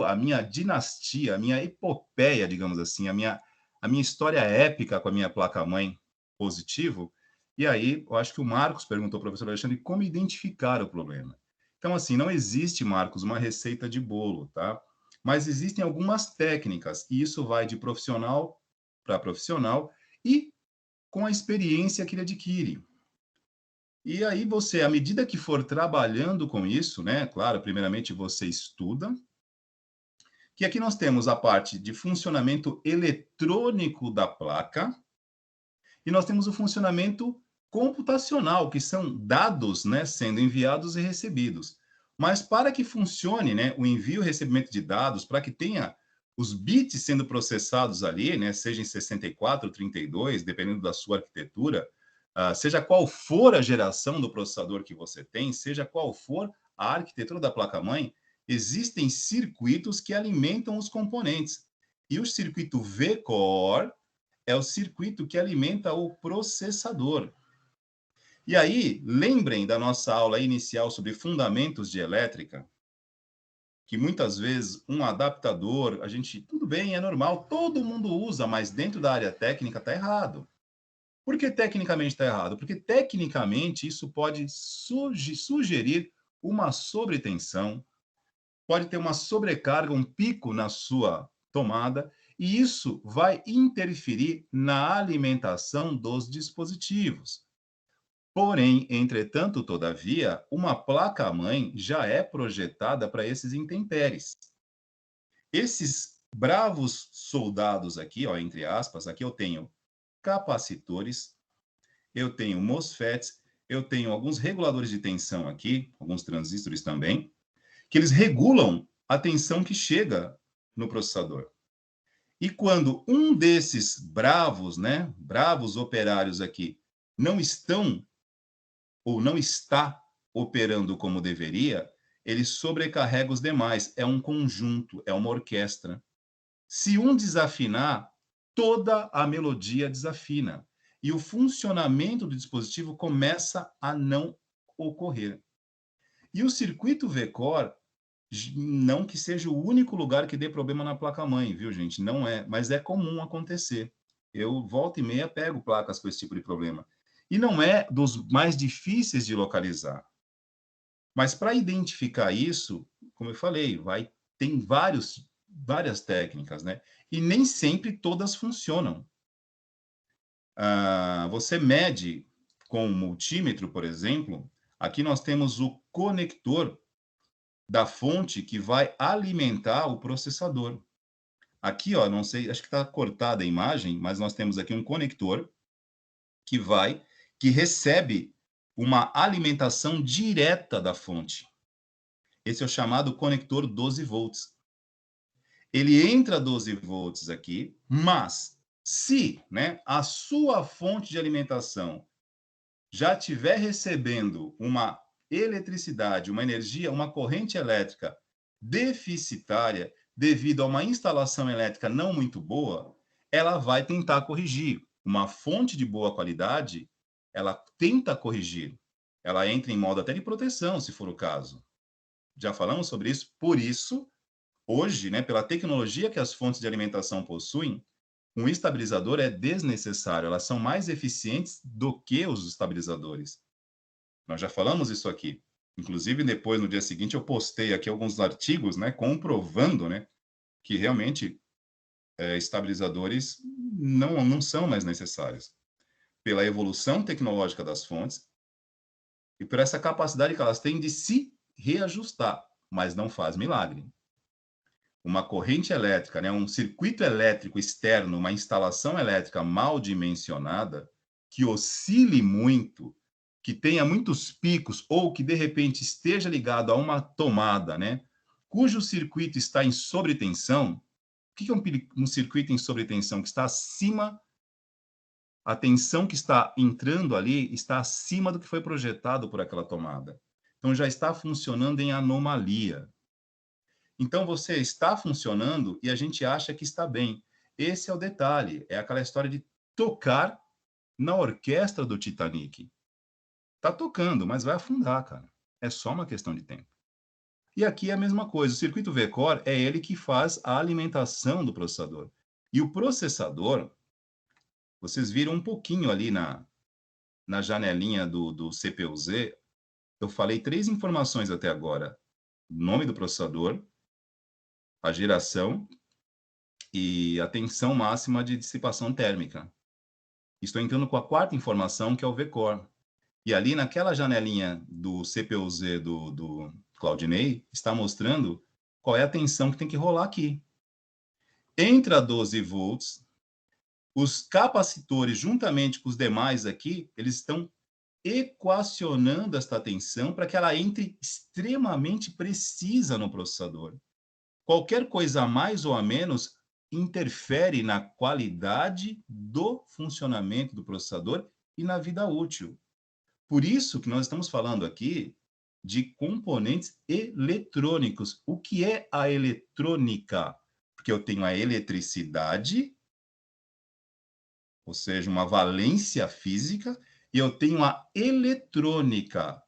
S2: a minha dinastia, a minha epopeia, digamos assim, a minha história épica com a minha placa-mãe positivo. E aí, eu acho que o Marcos perguntou ao professor Alexandre como identificar o problema. Então, assim, não existe, Marcos, uma receita de bolo, tá? Mas existem algumas técnicas, e isso vai de profissional para profissional e com a experiência que ele adquire. E aí você, à medida que for trabalhando com isso, né? Claro, primeiramente você estuda, que aqui nós temos a parte de funcionamento eletrônico da placa e nós temos o funcionamento computacional, que são dados, né, sendo enviados e recebidos. Mas para que funcione, né, o envio e recebimento de dados, para que tenha os bits sendo processados ali, né, seja em 64 ou 32, dependendo da sua arquitetura, seja qual for a geração do processador que você tem, seja qual for a arquitetura da placa-mãe, existem circuitos que alimentam os componentes. E o circuito V-Core é o circuito que alimenta o processador. E aí, lembrem da nossa aula inicial sobre fundamentos de elétrica, que muitas vezes um adaptador, tudo bem, é normal, todo mundo usa, mas dentro da área técnica está errado. Por que tecnicamente está errado? Porque tecnicamente isso pode sugerir uma sobretensão, pode ter uma sobrecarga, um pico na sua tomada, e isso vai interferir na alimentação dos dispositivos. Porém, entretanto, todavia, uma placa-mãe já é projetada para esses intempéries. Esses bravos soldados aqui, ó, entre aspas, aqui eu tenho capacitores, eu tenho MOSFETs, eu tenho alguns reguladores de tensão aqui, alguns transistores também, que eles regulam a tensão que chega no processador. E quando um desses bravos, né, bravos operários aqui, não estão ou não está operando como deveria, ele sobrecarrega os demais. É um conjunto, é uma orquestra. Se um desafinar, toda a melodia desafina. E o funcionamento do dispositivo começa a não ocorrer. E o circuito V-Core, não que seja o único lugar que dê problema na placa-mãe, viu, gente? Não é, mas é comum acontecer. Eu, volta e meia, pego placas com esse tipo de problema. E não é dos mais difíceis de localizar. Mas para identificar isso, como eu falei, tem várias técnicas, né? E nem sempre todas funcionam. Você mede com o multímetro, por exemplo, aqui nós temos o conector da fonte que vai alimentar o processador. Aqui, ó, não sei, acho que está cortada a imagem, mas nós temos aqui um conector que que recebe uma alimentação direta da fonte. Esse é o chamado conector 12 volts. Ele entra 12 volts aqui, mas se, né, a sua fonte de alimentação já estiver recebendo uma eletricidade, uma energia, uma corrente elétrica deficitária devido a uma instalação elétrica não muito boa, ela vai tentar corrigir. Uma fonte de boa qualidade, ela tenta corrigir. Ela entra em modo até de proteção, se for o caso. Já falamos sobre isso. Por isso, hoje, né, pela tecnologia que as fontes de alimentação possuem, um estabilizador é desnecessário. Elas são mais eficientes do que os estabilizadores. Nós já falamos isso aqui. Inclusive, depois, no dia seguinte, eu postei aqui alguns artigos, né, comprovando, né, que realmente estabilizadores não são mais necessários. Pela evolução tecnológica das fontes e por essa capacidade que elas têm de se reajustar, mas não faz milagre. Uma corrente elétrica, né, um circuito elétrico externo, uma instalação elétrica mal dimensionada, que oscile muito, que tenha muitos picos, ou que de repente esteja ligado a uma tomada, né, cujo circuito está em sobretensão. O que é um circuito em sobretensão? Que está acima, a tensão que está entrando ali está acima do que foi projetado por aquela tomada. Então já está funcionando em anomalia. Então você está funcionando e a gente acha que está bem. Esse é o detalhe, é aquela história de tocar na orquestra do Titanic. Tá tocando, mas vai afundar, cara. É só uma questão de tempo. E aqui é a mesma coisa, o circuito V-Core é ele que faz a alimentação do processador. E o processador, vocês viram um pouquinho ali na janelinha do CPU-Z, eu falei 3 informações até agora. O nome do processador, a geração e a tensão máxima de dissipação térmica. Estou entrando com a quarta informação, que é o V-Core. E ali naquela janelinha do CPU-Z do Cloudinei, está mostrando qual é a tensão que tem que rolar aqui. Entra 12 volts, os capacitores, juntamente com os demais aqui, eles estão equacionando esta tensão para que ela entre extremamente precisa no processador. Qualquer coisa a mais ou a menos interfere na qualidade do funcionamento do processador e na vida útil. Por isso que nós estamos falando aqui de componentes eletrônicos. O que é a eletrônica? Porque eu tenho a eletricidade, ou seja, uma valência física, e eu tenho a eletrônica.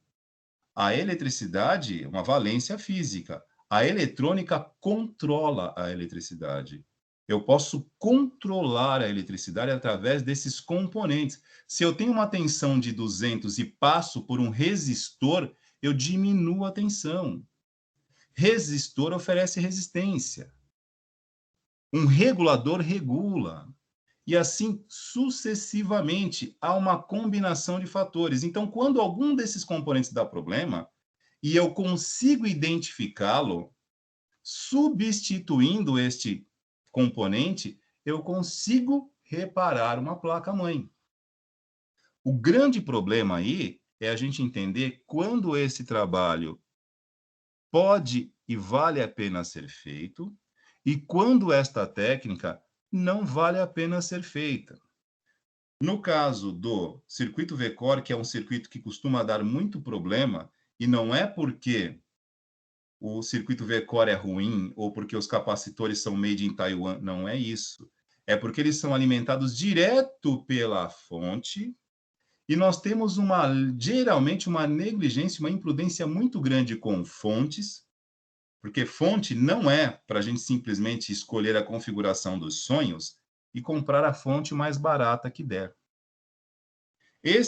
S2: A eletricidade é uma valência física. A eletrônica controla a eletricidade. Eu posso controlar a eletricidade através desses componentes. Se eu tenho uma tensão de 200 e passo por um resistor, eu diminuo a tensão. Resistor oferece resistência. Um regulador regula. E assim sucessivamente, há uma combinação de fatores. Então, quando algum desses componentes dá problema, e eu consigo identificá-lo, substituindo este componente, eu consigo reparar uma placa-mãe. O grande problema aí é a gente entender quando esse trabalho pode e vale a pena ser feito e quando esta técnica não vale a pena ser feita. No caso do circuito V-Core, que é um circuito que costuma dar muito problema, e não é porque o circuito V-Core é ruim ou porque os capacitores são made in Taiwan, não é isso. É porque eles são alimentados direto pela fonte e nós temos geralmente uma negligência, uma imprudência muito grande com fontes, porque fonte não é para a gente simplesmente escolher a configuração dos sonhos e comprar a fonte mais barata que der.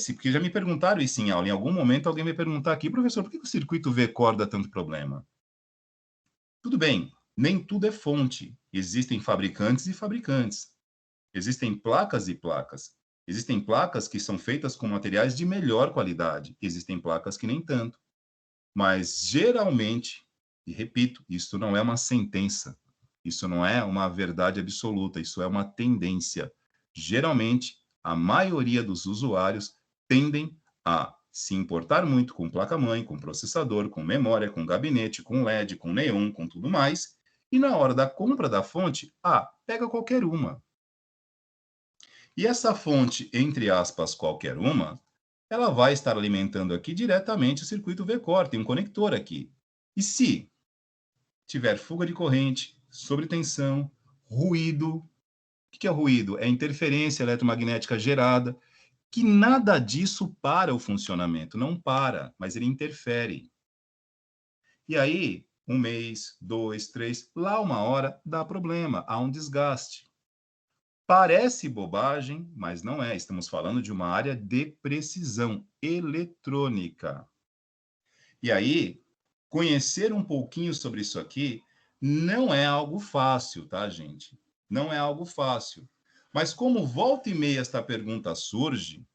S2: Porque já me perguntaram isso em aula, em algum momento alguém me perguntar aqui, professor, por que o circuito V-Core dá tanto problema? Tudo bem, nem tudo é fonte. Existem fabricantes e fabricantes. Existem placas e placas. Existem placas que são feitas com materiais de melhor qualidade. Existem placas que nem tanto. Mas, geralmente, E repito, isso não é uma sentença, isso não é uma verdade absoluta, isso é uma tendência. Geralmente, a maioria dos usuários tendem a se importar muito com placa-mãe, com processador, com memória, com gabinete, com LED, com neon, com tudo mais, e na hora da compra da fonte, pega qualquer uma. E essa fonte, entre aspas, qualquer uma, ela vai estar alimentando aqui diretamente o circuito V-Core, tem um conector aqui. E se tiver fuga de corrente, sobretensão, ruído, o que é ruído? É interferência eletromagnética gerada, que nada disso para o funcionamento, não para, mas ele interfere. E aí, um mês, 2, 3, lá uma hora, dá problema, há um desgaste. Parece bobagem, mas não é. Estamos falando de uma área de precisão eletrônica. E aí, conhecer um pouquinho sobre isso aqui não é algo fácil, tá, gente? Não é algo fácil. Mas como volta e meia esta pergunta surge,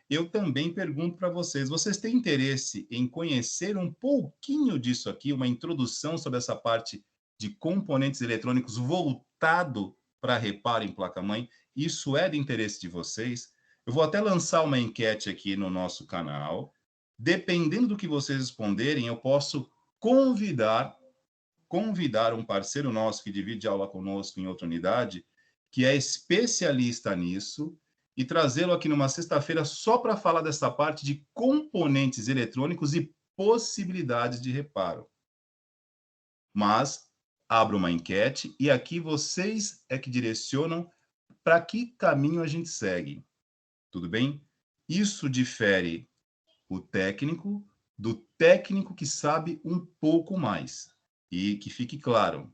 S2: eu também pergunto para vocês: vocês têm interesse em conhecer um pouquinho disso aqui, uma introdução sobre essa parte de componentes eletrônicos voltado para reparo em placa-mãe? Isso é de interesse de vocês? Eu vou até lançar uma enquete aqui no nosso canal. Dependendo do que vocês responderem, eu posso convidar um parceiro nosso que divide aula conosco em outra unidade, que é especialista nisso, e trazê-lo aqui numa sexta-feira só para falar dessa parte de componentes eletrônicos e possibilidades de reparo. Mas abro uma enquete e aqui vocês é que direcionam para que caminho a gente segue. Tudo bem? Isso difere o técnico do técnico que sabe um pouco mais. E que fique claro,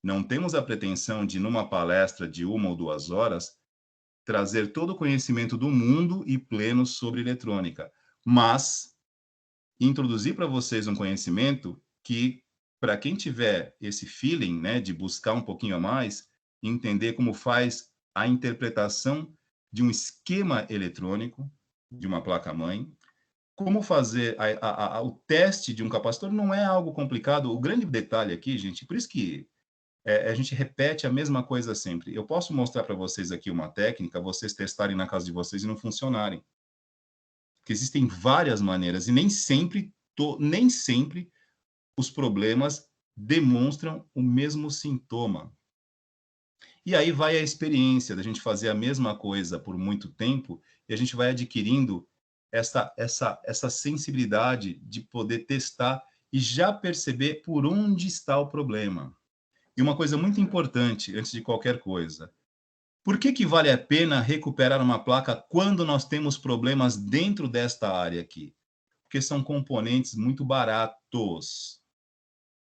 S2: não temos a pretensão de, numa palestra de 1 ou 2 horas, trazer todo o conhecimento do mundo e pleno sobre eletrônica, mas introduzir para vocês um conhecimento que, para quem tiver esse feeling, né, de buscar um pouquinho a mais, entender como faz a interpretação de um esquema eletrônico, de uma placa-mãe, como fazer o teste de um capacitor não é algo complicado. O grande detalhe aqui, gente, por isso que a gente repete a mesma coisa sempre. Eu posso mostrar para vocês aqui uma técnica, vocês testarem na casa de vocês e não funcionarem. Porque existem várias maneiras e nem sempre os problemas demonstram o mesmo sintoma. E aí vai a experiência da gente fazer a mesma coisa por muito tempo e a gente vai adquirindo essa sensibilidade de poder testar e já perceber por onde está o problema. E uma coisa muito importante, antes de qualquer coisa, por que vale a pena recuperar uma placa quando nós temos problemas dentro desta área aqui? Porque são componentes muito baratos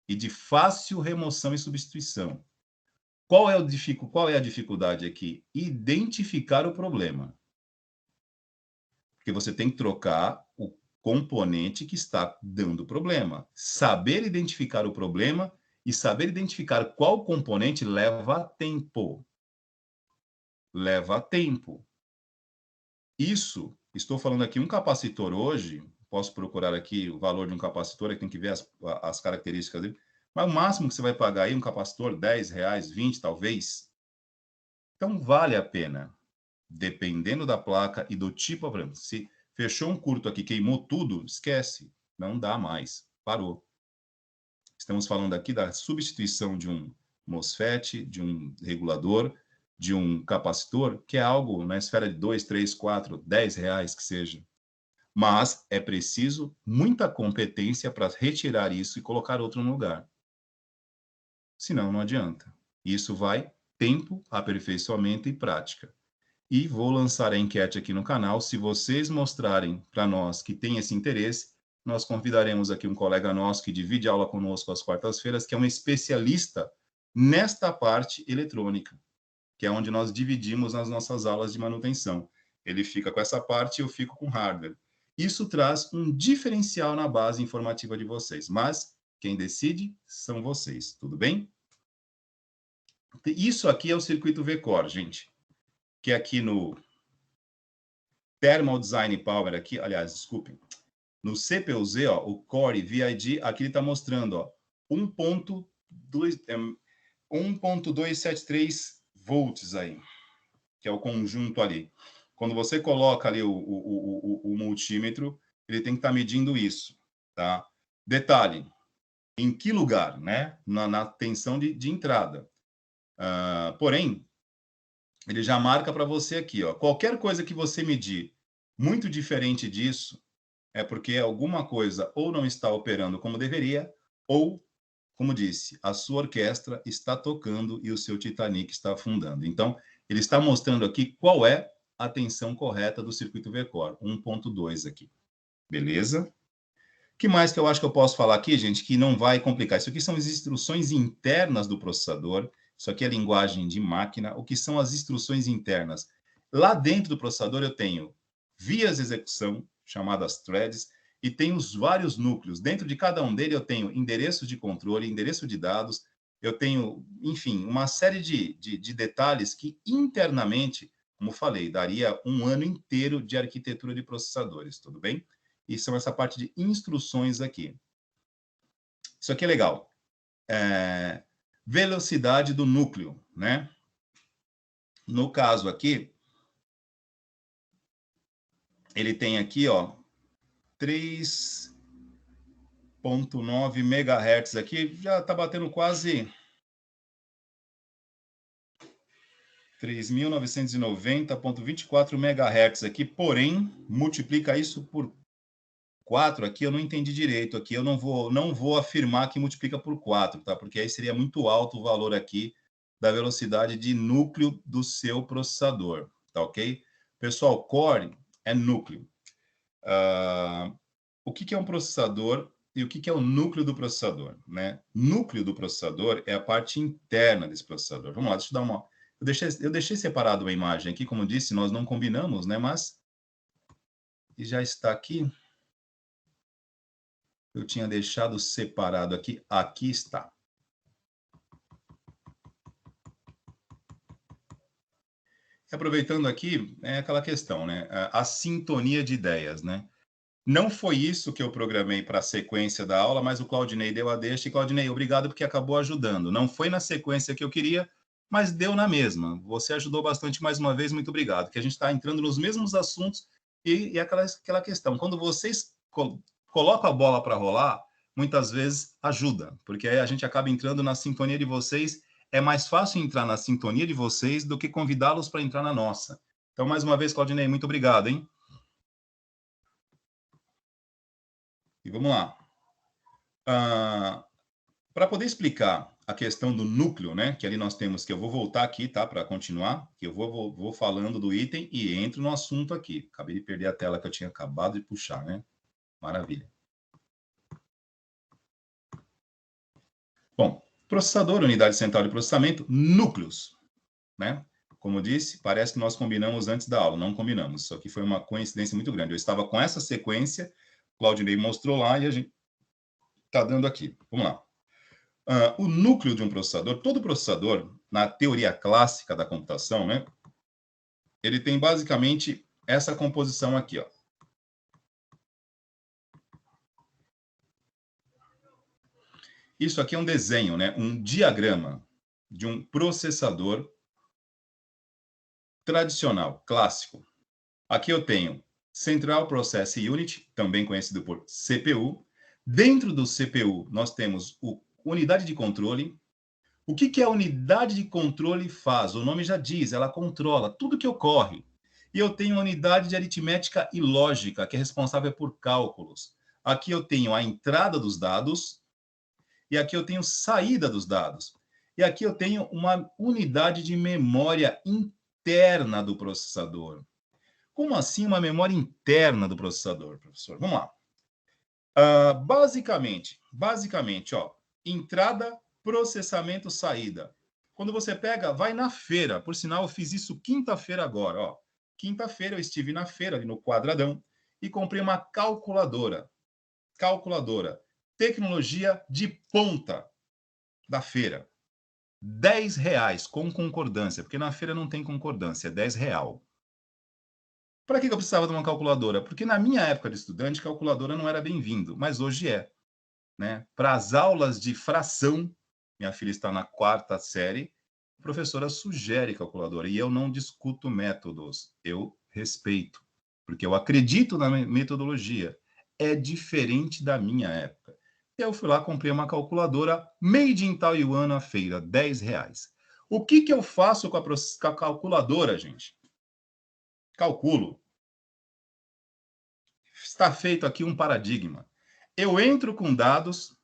S2: e de fácil remoção e substituição. Qual é a dificuldade aqui? Identificar o problema. Porque você tem que trocar o componente que está dando problema. Saber identificar o problema e saber identificar qual componente leva tempo. Leva tempo. Isso, estou falando aqui, um capacitor hoje, posso procurar aqui o valor de um capacitor, aí tem que ver as características dele, mas o máximo que você vai pagar aí, um capacitor, R$10, 20 talvez. Então, vale a pena, dependendo da placa e do tipo, por exemplo, se fechou um curto aqui, queimou tudo, esquece, não dá mais, parou. Estamos falando aqui da substituição de um MOSFET, de um regulador, de um capacitor, que é algo na esfera de 2, 3, 4, R$10 que seja. Mas é preciso muita competência para retirar isso e colocar outro no lugar. Senão, não adianta. Isso vai tempo, aperfeiçoamento e prática. E vou lançar a enquete aqui no canal. Se vocês mostrarem para nós que tem esse interesse, nós convidaremos aqui um colega nosso que divide aula conosco às quartas-feiras, que é um especialista nesta parte eletrônica, que é onde nós dividimos nas nossas aulas de manutenção. Ele fica com essa parte e eu fico com hardware. Isso traz um diferencial na base informativa de vocês, mas quem decide são vocês, tudo bem? Isso aqui é o circuito V-Core, gente, que é aqui no Thermal Design Power, aqui, aliás, desculpem, no CPU-Z, ó, o Core VID, aqui ele está mostrando, ó, 1.273 volts aí, que é o conjunto ali. Quando você coloca ali o multímetro, ele tem que estar medindo isso, tá? Detalhe, em que lugar, né? Na tensão de entrada. Porém, ele já marca para você aqui, ó. Qualquer coisa que você medir muito diferente disso, é porque alguma coisa ou não está operando como deveria, ou, como disse, a sua orquestra está tocando e o seu Titanic está afundando. Então, ele está mostrando aqui qual é a tensão correta do circuito VCore, 1.2 aqui. Beleza? O que mais que eu acho que eu posso falar aqui, gente, que não vai complicar? Isso aqui são as instruções internas do processador. Isso aqui é linguagem de máquina. O que são as instruções internas? Lá dentro do processador eu tenho vias de execução, chamadas threads, e tenho os vários núcleos. Dentro de cada um deles eu tenho endereço de controle, endereço de dados, eu tenho, enfim, uma série de detalhes que internamente, como falei, daria um ano inteiro de arquitetura de processadores, tudo bem? E são essa parte de instruções aqui. Isso aqui é legal. Velocidade do núcleo, né? No caso aqui, ele tem aqui, ó, 3.9 MHz aqui, já está batendo quase 3.990.24 MHz aqui, porém, multiplica isso por 4 aqui, eu não entendi direito aqui, eu não vou afirmar que multiplica por 4, tá? Porque aí seria muito alto o valor aqui da velocidade de núcleo do seu processador, tá ok? Pessoal, core é núcleo. O que é um processador e o que é o núcleo do processador, né? Núcleo do processador é a parte interna desse processador. Vamos lá, deixa eu dar uma... Eu deixei separado uma imagem aqui, como eu disse, nós não combinamos, né? Mas... E já está aqui... Eu tinha deixado separado aqui. Aqui está. Aproveitando aqui, é aquela questão, né? A sintonia de ideias, né? Não foi isso que eu programei para a sequência da aula, mas o Claudinei deu a deixa. E, Claudinei, obrigado porque acabou ajudando. Não foi na sequência que eu queria, mas deu na mesma. Você ajudou bastante mais uma vez, muito obrigado. Que a gente está entrando nos mesmos assuntos e aquela questão. Quando vocês colocam a bola para rolar, muitas vezes ajuda, porque aí a gente acaba entrando na sintonia de vocês. É mais fácil entrar na sintonia de vocês do que convidá-los para entrar na nossa. Então, mais uma vez, Claudinei, muito obrigado, hein? E vamos lá. Para poder explicar a questão do núcleo, né? Que ali nós temos, que eu vou voltar aqui, tá? Para continuar, que eu vou falando do item e entro no assunto aqui. Acabei de perder a tela que eu tinha acabado de puxar, né? Maravilha. Bom, processador, unidade central de processamento, núcleos, né? Como eu disse, parece que nós combinamos antes da aula, não combinamos. Isso aqui foi uma coincidência muito grande. Eu estava com essa sequência, Claudinei mostrou lá e a gente está dando aqui. Vamos lá. O núcleo de um processador, todo processador, na teoria clássica da computação, né? Ele tem basicamente essa composição aqui, ó. Isso aqui é um desenho, né? Um diagrama de um processador tradicional, clássico. Aqui eu tenho Central Process Unit, também conhecido por CPU. Dentro do CPU, nós temos a unidade de controle. O que a unidade de controle faz? O nome já diz, ela controla tudo que ocorre. E eu tenho a unidade de aritmética e lógica, que é responsável por cálculos. Aqui eu tenho a entrada dos dados, e aqui eu tenho saída dos dados. E aqui eu tenho uma unidade de memória interna do processador. Como assim uma memória interna do processador, professor? Vamos lá. Basicamente, ó, entrada, processamento, saída. Quando você pega, vai na feira. Por sinal, eu fiz isso quinta-feira agora, ó. Quinta-feira eu estive na feira, ali no Quadradão, e comprei uma calculadora. Calculadora. Tecnologia de ponta da feira. R$10 com concordância, porque na feira não tem concordância, é R$10. Para que eu precisava de uma calculadora? Porque na minha época de estudante, calculadora não era bem-vindo, mas hoje é. né, para as aulas de fração, minha filha está na 4ª série, a professora sugere calculadora, e eu não discuto métodos, eu respeito, porque eu acredito na metodologia. É diferente da minha época. Eu fui lá, comprei uma calculadora made in Taiwan na feira, R$10. O que eu faço com a calculadora, gente? Calculo. Está feito aqui um paradigma. Eu entro com dados,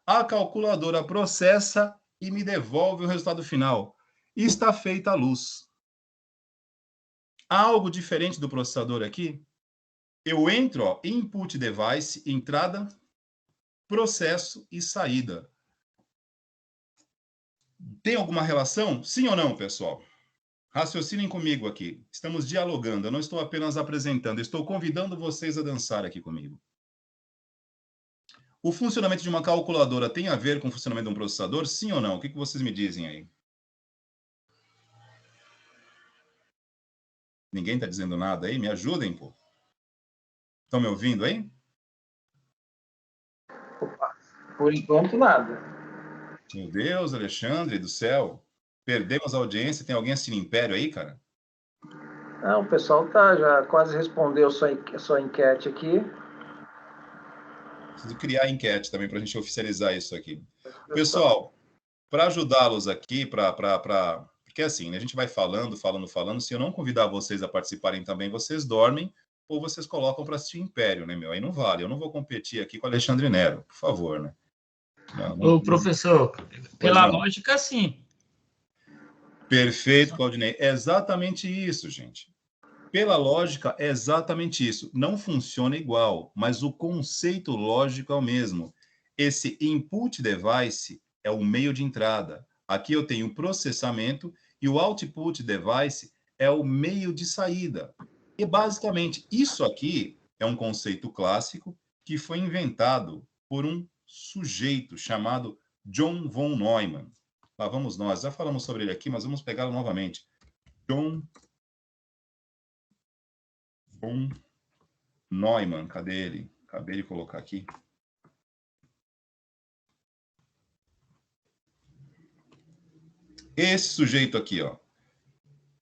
S2: a calculadora processa e me devolve o resultado final. E está feita a luz. Há algo diferente do processador aqui? Eu entro, ó, input device, entrada, processo e saída. Tem alguma relação? Sim ou não, pessoal? Raciocinem comigo aqui. Estamos dialogando, eu não estou apenas apresentando, estou convidando vocês a dançar aqui comigo. O funcionamento de uma calculadora tem a ver com o funcionamento de um processador? Sim ou não? O que vocês me dizem aí? Ninguém está dizendo nada aí? Me ajudem, pô. Estão me ouvindo aí?
S1: Opa, por enquanto, nada.
S2: Meu Deus, Alexandre do céu. Perdemos a audiência. Tem alguém assistindo Império aí, cara?
S1: Não, o pessoal já quase respondeu sua enquete aqui.
S2: Preciso criar a enquete também para a gente oficializar isso aqui. Pessoal, para ajudá-los aqui, porque assim, né, a gente vai falando. Se eu não convidar vocês a participarem também, vocês dormem ou vocês colocam para assistir Império, né, meu? Aí não vale. Eu não vou competir aqui com o Alexandre Nero, por favor, né?
S3: Ô, professor, pela lógica, sim.
S2: Perfeito, Claudinei. É exatamente isso, gente. Pela lógica, é exatamente isso. Não funciona igual, mas o conceito lógico é o mesmo. Esse input device é o meio de entrada. Aqui eu tenho o processamento e o output device é o meio de saída. E basicamente, isso aqui é um conceito clássico que foi inventado por um sujeito chamado John von Neumann. Lá vamos nós. Já falamos sobre ele aqui, mas vamos pegá-lo novamente. John von Neumann, cadê ele? Acabei de colocar aqui. Esse sujeito aqui, ó.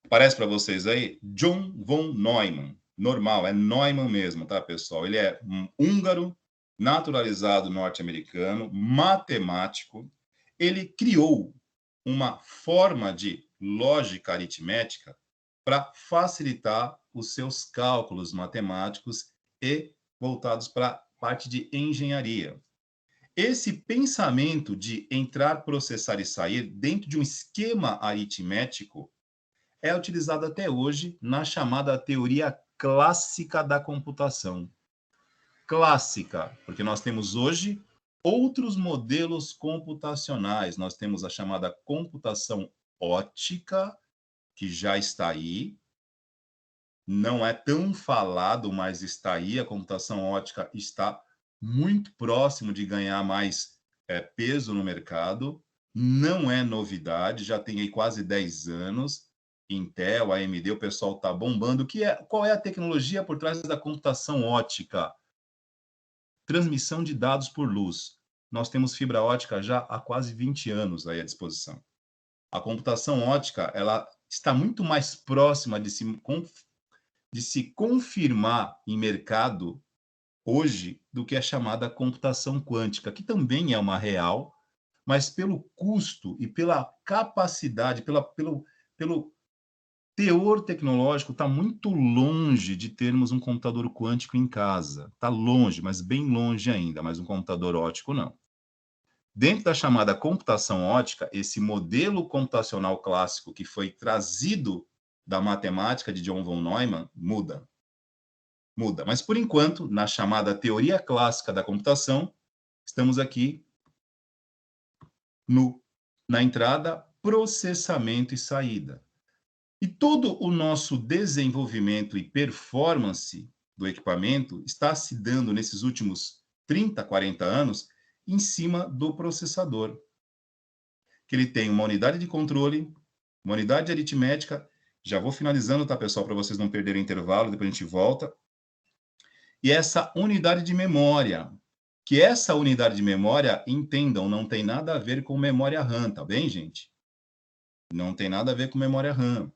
S2: Aparece para vocês aí? John von Neumann. Normal, é Neumann mesmo, tá, pessoal? Ele é um húngaro, naturalizado norte-americano, matemático. Ele criou uma forma de lógica aritmética para facilitar os seus cálculos matemáticos e voltados para a parte de engenharia. Esse pensamento de entrar, processar e sair dentro de um esquema aritmético é utilizado até hoje na chamada teoria clássica da computação. Clássica, porque nós temos hoje outros modelos computacionais. Nós temos a chamada computação ótica, que já está aí. Não é tão falado, mas está aí. A computação ótica está muito próximo de ganhar mais peso no mercado. Não é novidade, já tem aí quase 10 anos. Intel, AMD, o pessoal está bombando. Qual é a tecnologia por trás da computação ótica? Transmissão de dados por luz. Nós temos fibra ótica já há quase 20 anos aí à disposição. A computação ótica, ela está muito mais próxima de se confirmar em mercado hoje do que a chamada computação quântica, que também é uma real, mas pelo custo e pela capacidade, pelo teor tecnológico, está muito longe de termos um computador quântico em casa. Está longe, mas bem longe ainda, mas um computador óptico não. Dentro da chamada computação ótica, esse modelo computacional clássico que foi trazido da matemática de John von Neumann muda. Mas, por enquanto, na chamada teoria clássica da computação, estamos aqui na entrada, processamento e saída. E todo o nosso desenvolvimento e performance do equipamento está se dando nesses últimos 30, 40 anos em cima do processador. Que ele tem uma unidade de controle, uma unidade de aritmética. Já vou finalizando, tá, pessoal, para vocês não perderem intervalo, depois a gente volta. E essa unidade de memória, que essa unidade de memória, entendam, não tem nada a ver com memória RAM, tá bem, gente? Não tem nada a ver com memória RAM.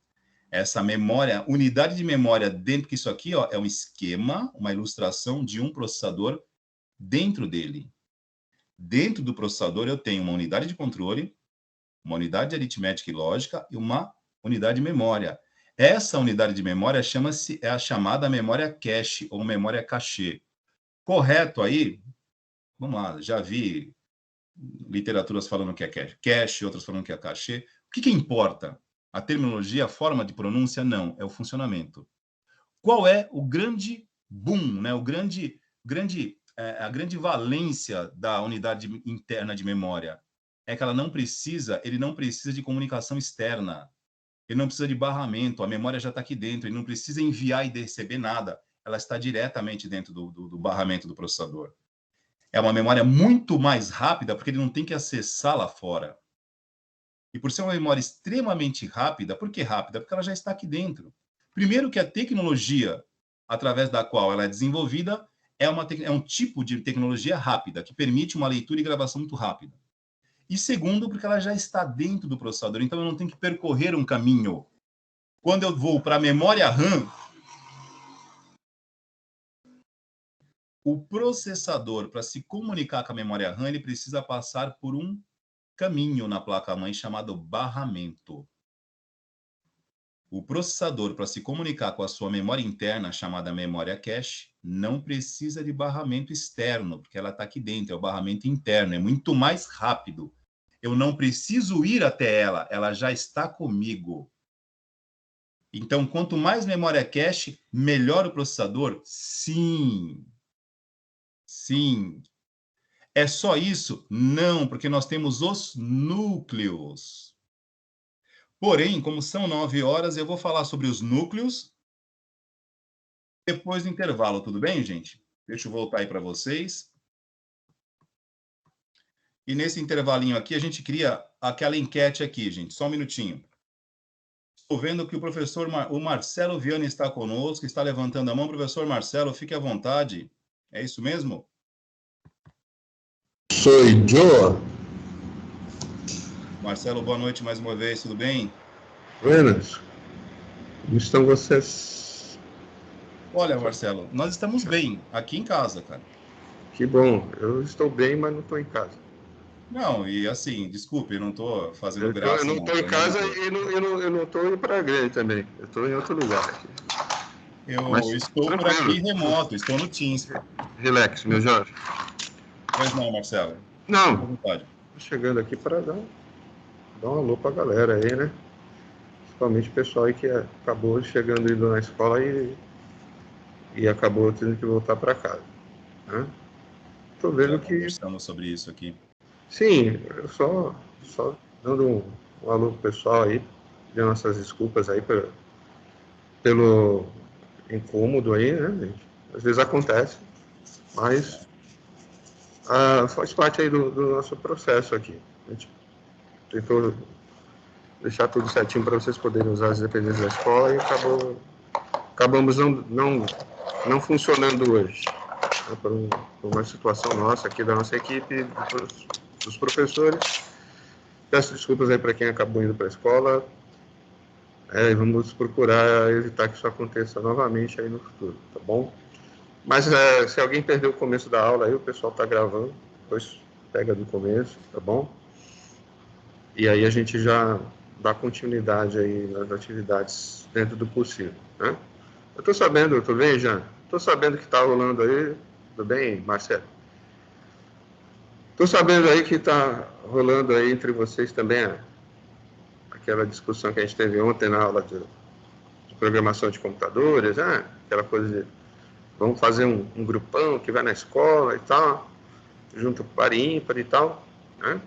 S2: Essa memória, unidade de memória dentro, que isso aqui ó, é um esquema, uma ilustração de um processador dentro dele. Dentro do processador eu tenho uma unidade de controle, uma unidade de aritmética e lógica e uma unidade de memória. Essa unidade de memória é a chamada memória cache ou memória cachê. Correto aí? Vamos lá, já vi literaturas falando que é cache, outras falando que é cachê. O que importa? A terminologia, a forma de pronúncia, não, é o funcionamento. Qual é o grande boom, né? A grande valência da unidade interna de memória? É que ele não precisa de comunicação externa. Ele não precisa de barramento, a memória já está aqui dentro, ele não precisa enviar e receber nada, ela está diretamente dentro do barramento do processador. É uma memória muito mais rápida, porque ele não tem que acessar lá fora. E por ser uma memória extremamente rápida, por que rápida? Porque ela já está aqui dentro. Primeiro que a tecnologia através da qual ela é desenvolvida é um tipo de tecnologia rápida, que permite uma leitura e gravação muito rápida. E segundo, porque ela já está dentro do processador, então eu não tenho que percorrer um caminho. Quando eu vou para a memória RAM, o processador, para se comunicar com a memória RAM, ele precisa passar por um caminho na placa-mãe chamado barramento. O processador, para se comunicar com a sua memória interna, chamada memória cache, não precisa de barramento externo, porque ela está aqui dentro, é o barramento interno, é muito mais rápido. Eu não preciso ir até ela, ela já está comigo. Então, quanto mais memória cache, melhor o processador? Sim. Sim. É só isso? Não, porque nós temos os núcleos. Porém, como são 9 horas, eu vou falar sobre os núcleos depois do intervalo, tudo bem, gente? Deixa eu voltar aí para vocês. E nesse intervalinho aqui, a gente cria aquela enquete aqui, gente. Só um minutinho. Estou vendo que o Marcelo Viana está conosco, está levantando a mão. Professor Marcelo, fique à vontade. É isso mesmo?
S4: Sou eu.
S2: Marcelo, boa noite mais uma vez, tudo bem?
S4: Buenas. Como estão vocês?
S2: Olha, Marcelo, nós estamos bem aqui em casa, cara.
S4: Que bom. Eu estou bem, mas não estou em casa.
S2: Não, e assim, desculpe, eu não estou fazendo graça.
S4: Eu não estou em casa e eu não estou indo para a Grande também. Eu estou em outro lugar aqui.
S2: Mas estou por aqui remoto, estou no Teams.
S4: Relax, meu Jorge.
S2: Pois não, Marcelo.
S4: Não. Estou chegando aqui para dar um alô para a galera aí, né? Principalmente o pessoal aí que acabou chegando indo na escola e acabou tendo que voltar para casa. Né? Estou vendo que...
S2: Conversamos sobre isso aqui.
S4: Sim, eu só dando um alô pro pessoal aí, dando nossas desculpas aí pelo incômodo aí, né, gente? Às vezes acontece, mas faz parte aí do nosso processo aqui. A gente tentou deixar tudo certinho para vocês poderem usar as dependências da escola e acabamos não funcionando hoje. Né, por uma situação nossa aqui, da nossa equipe, dos professores. Peço desculpas aí para quem acabou indo para a escola. Vamos procurar evitar que isso aconteça novamente aí no futuro, tá bom? Mas se alguém perdeu o começo da aula aí, o pessoal está gravando, depois pega do começo, tá bom? E aí a gente já dá continuidade aí nas atividades dentro do possível, né? Eu estou sabendo, tudo bem, Jean? Estou sabendo que está rolando aí, tudo bem, Marcelo? Estou sabendo aí que está rolando aí entre vocês também aquela discussão que a gente teve ontem na aula de programação de computadores, né? Aquela coisa de vamos fazer um grupão que vai na escola e tal, junto com o par e ímpar e tal, né?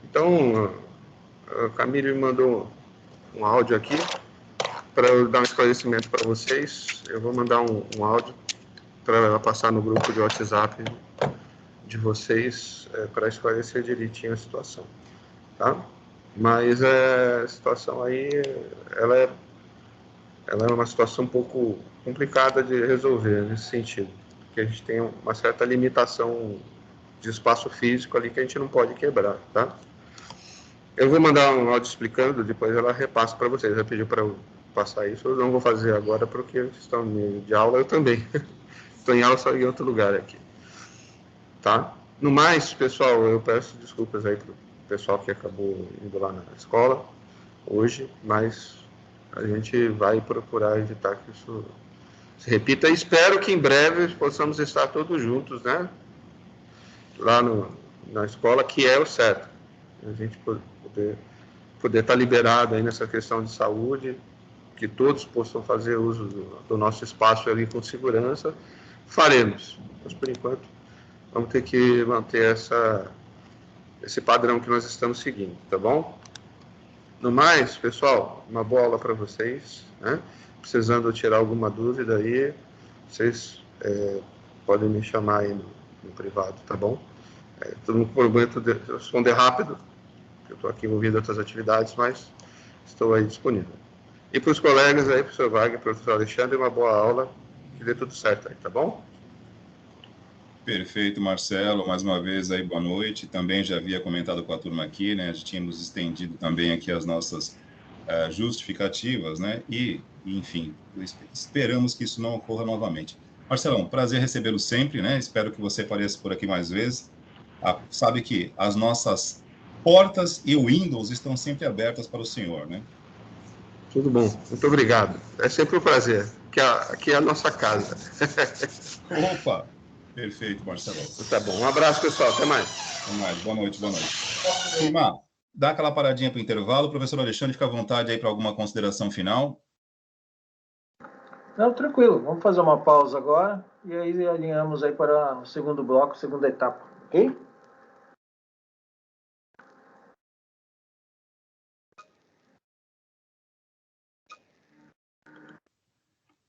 S4: Então, a Camille me mandou um áudio aqui para eu dar um esclarecimento para vocês. Eu vou mandar um áudio para ela passar no grupo de WhatsApp de vocês para esclarecer direitinho a situação, tá? Mas a situação aí, ela é uma situação um pouco complicada de resolver nesse sentido. que a gente tem uma certa limitação de espaço físico ali que a gente não pode quebrar, tá? Eu vou mandar um áudio explicando, depois ela repassa para vocês. Ela pediu para eu passar isso, eu não vou fazer agora porque eles estão de aula, eu também. Estou em aula só em outro lugar aqui, tá? No mais, pessoal, eu peço desculpas aí para o pessoal que acabou indo lá na escola hoje, mas a gente vai procurar evitar que isso se repita. Espero que em breve possamos estar todos juntos, né? Lá na escola, que é o certo. A gente poder estar liberado aí nessa questão de saúde, que todos possam fazer uso do nosso espaço ali com segurança, faremos. Mas, por enquanto, vamos ter que manter esse padrão que nós estamos seguindo, tá bom? No mais, pessoal, uma boa aula para vocês, né? Precisando tirar alguma dúvida aí, vocês podem me chamar aí no privado, tá bom? Não prometo responder rápido, eu estou aqui envolvido em outras atividades, mas estou aí disponível. E para os colegas aí, professor Wagner, professor Alexandre, uma boa aula, que dê tudo certo aí, tá bom?
S2: Perfeito, Marcelo. Mais uma vez aí, boa noite. Também já havia comentado com a turma aqui, né? Já tínhamos estendido também aqui as nossas justificativas, né? E, enfim, esperamos que isso não ocorra novamente. Marcelão, prazer recebê-lo sempre, né? Espero que você apareça por aqui mais vezes. Sabe que as nossas portas e windows estão sempre abertas para o senhor, né?
S4: Tudo bom, muito obrigado. É sempre um prazer, aqui é a nossa casa.
S2: Opa! Perfeito, Marcelo.
S4: Tá bom, um abraço, pessoal, até mais.
S2: Até mais, boa noite, boa noite. Turma, dá aquela paradinha para o intervalo. Professor Alexandre, fica à vontade aí para alguma consideração final.
S1: Não, tranquilo. Vamos fazer uma pausa agora e aí alinhamos aí para o segundo bloco, segunda etapa, ok?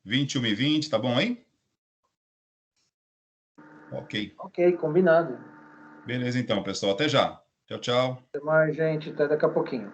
S2: (21 e 20), tá bom aí? Ok.
S1: Ok, combinado.
S2: Beleza então, pessoal. Até já. Tchau, tchau.
S1: Até mais, gente. Até daqui a pouquinho.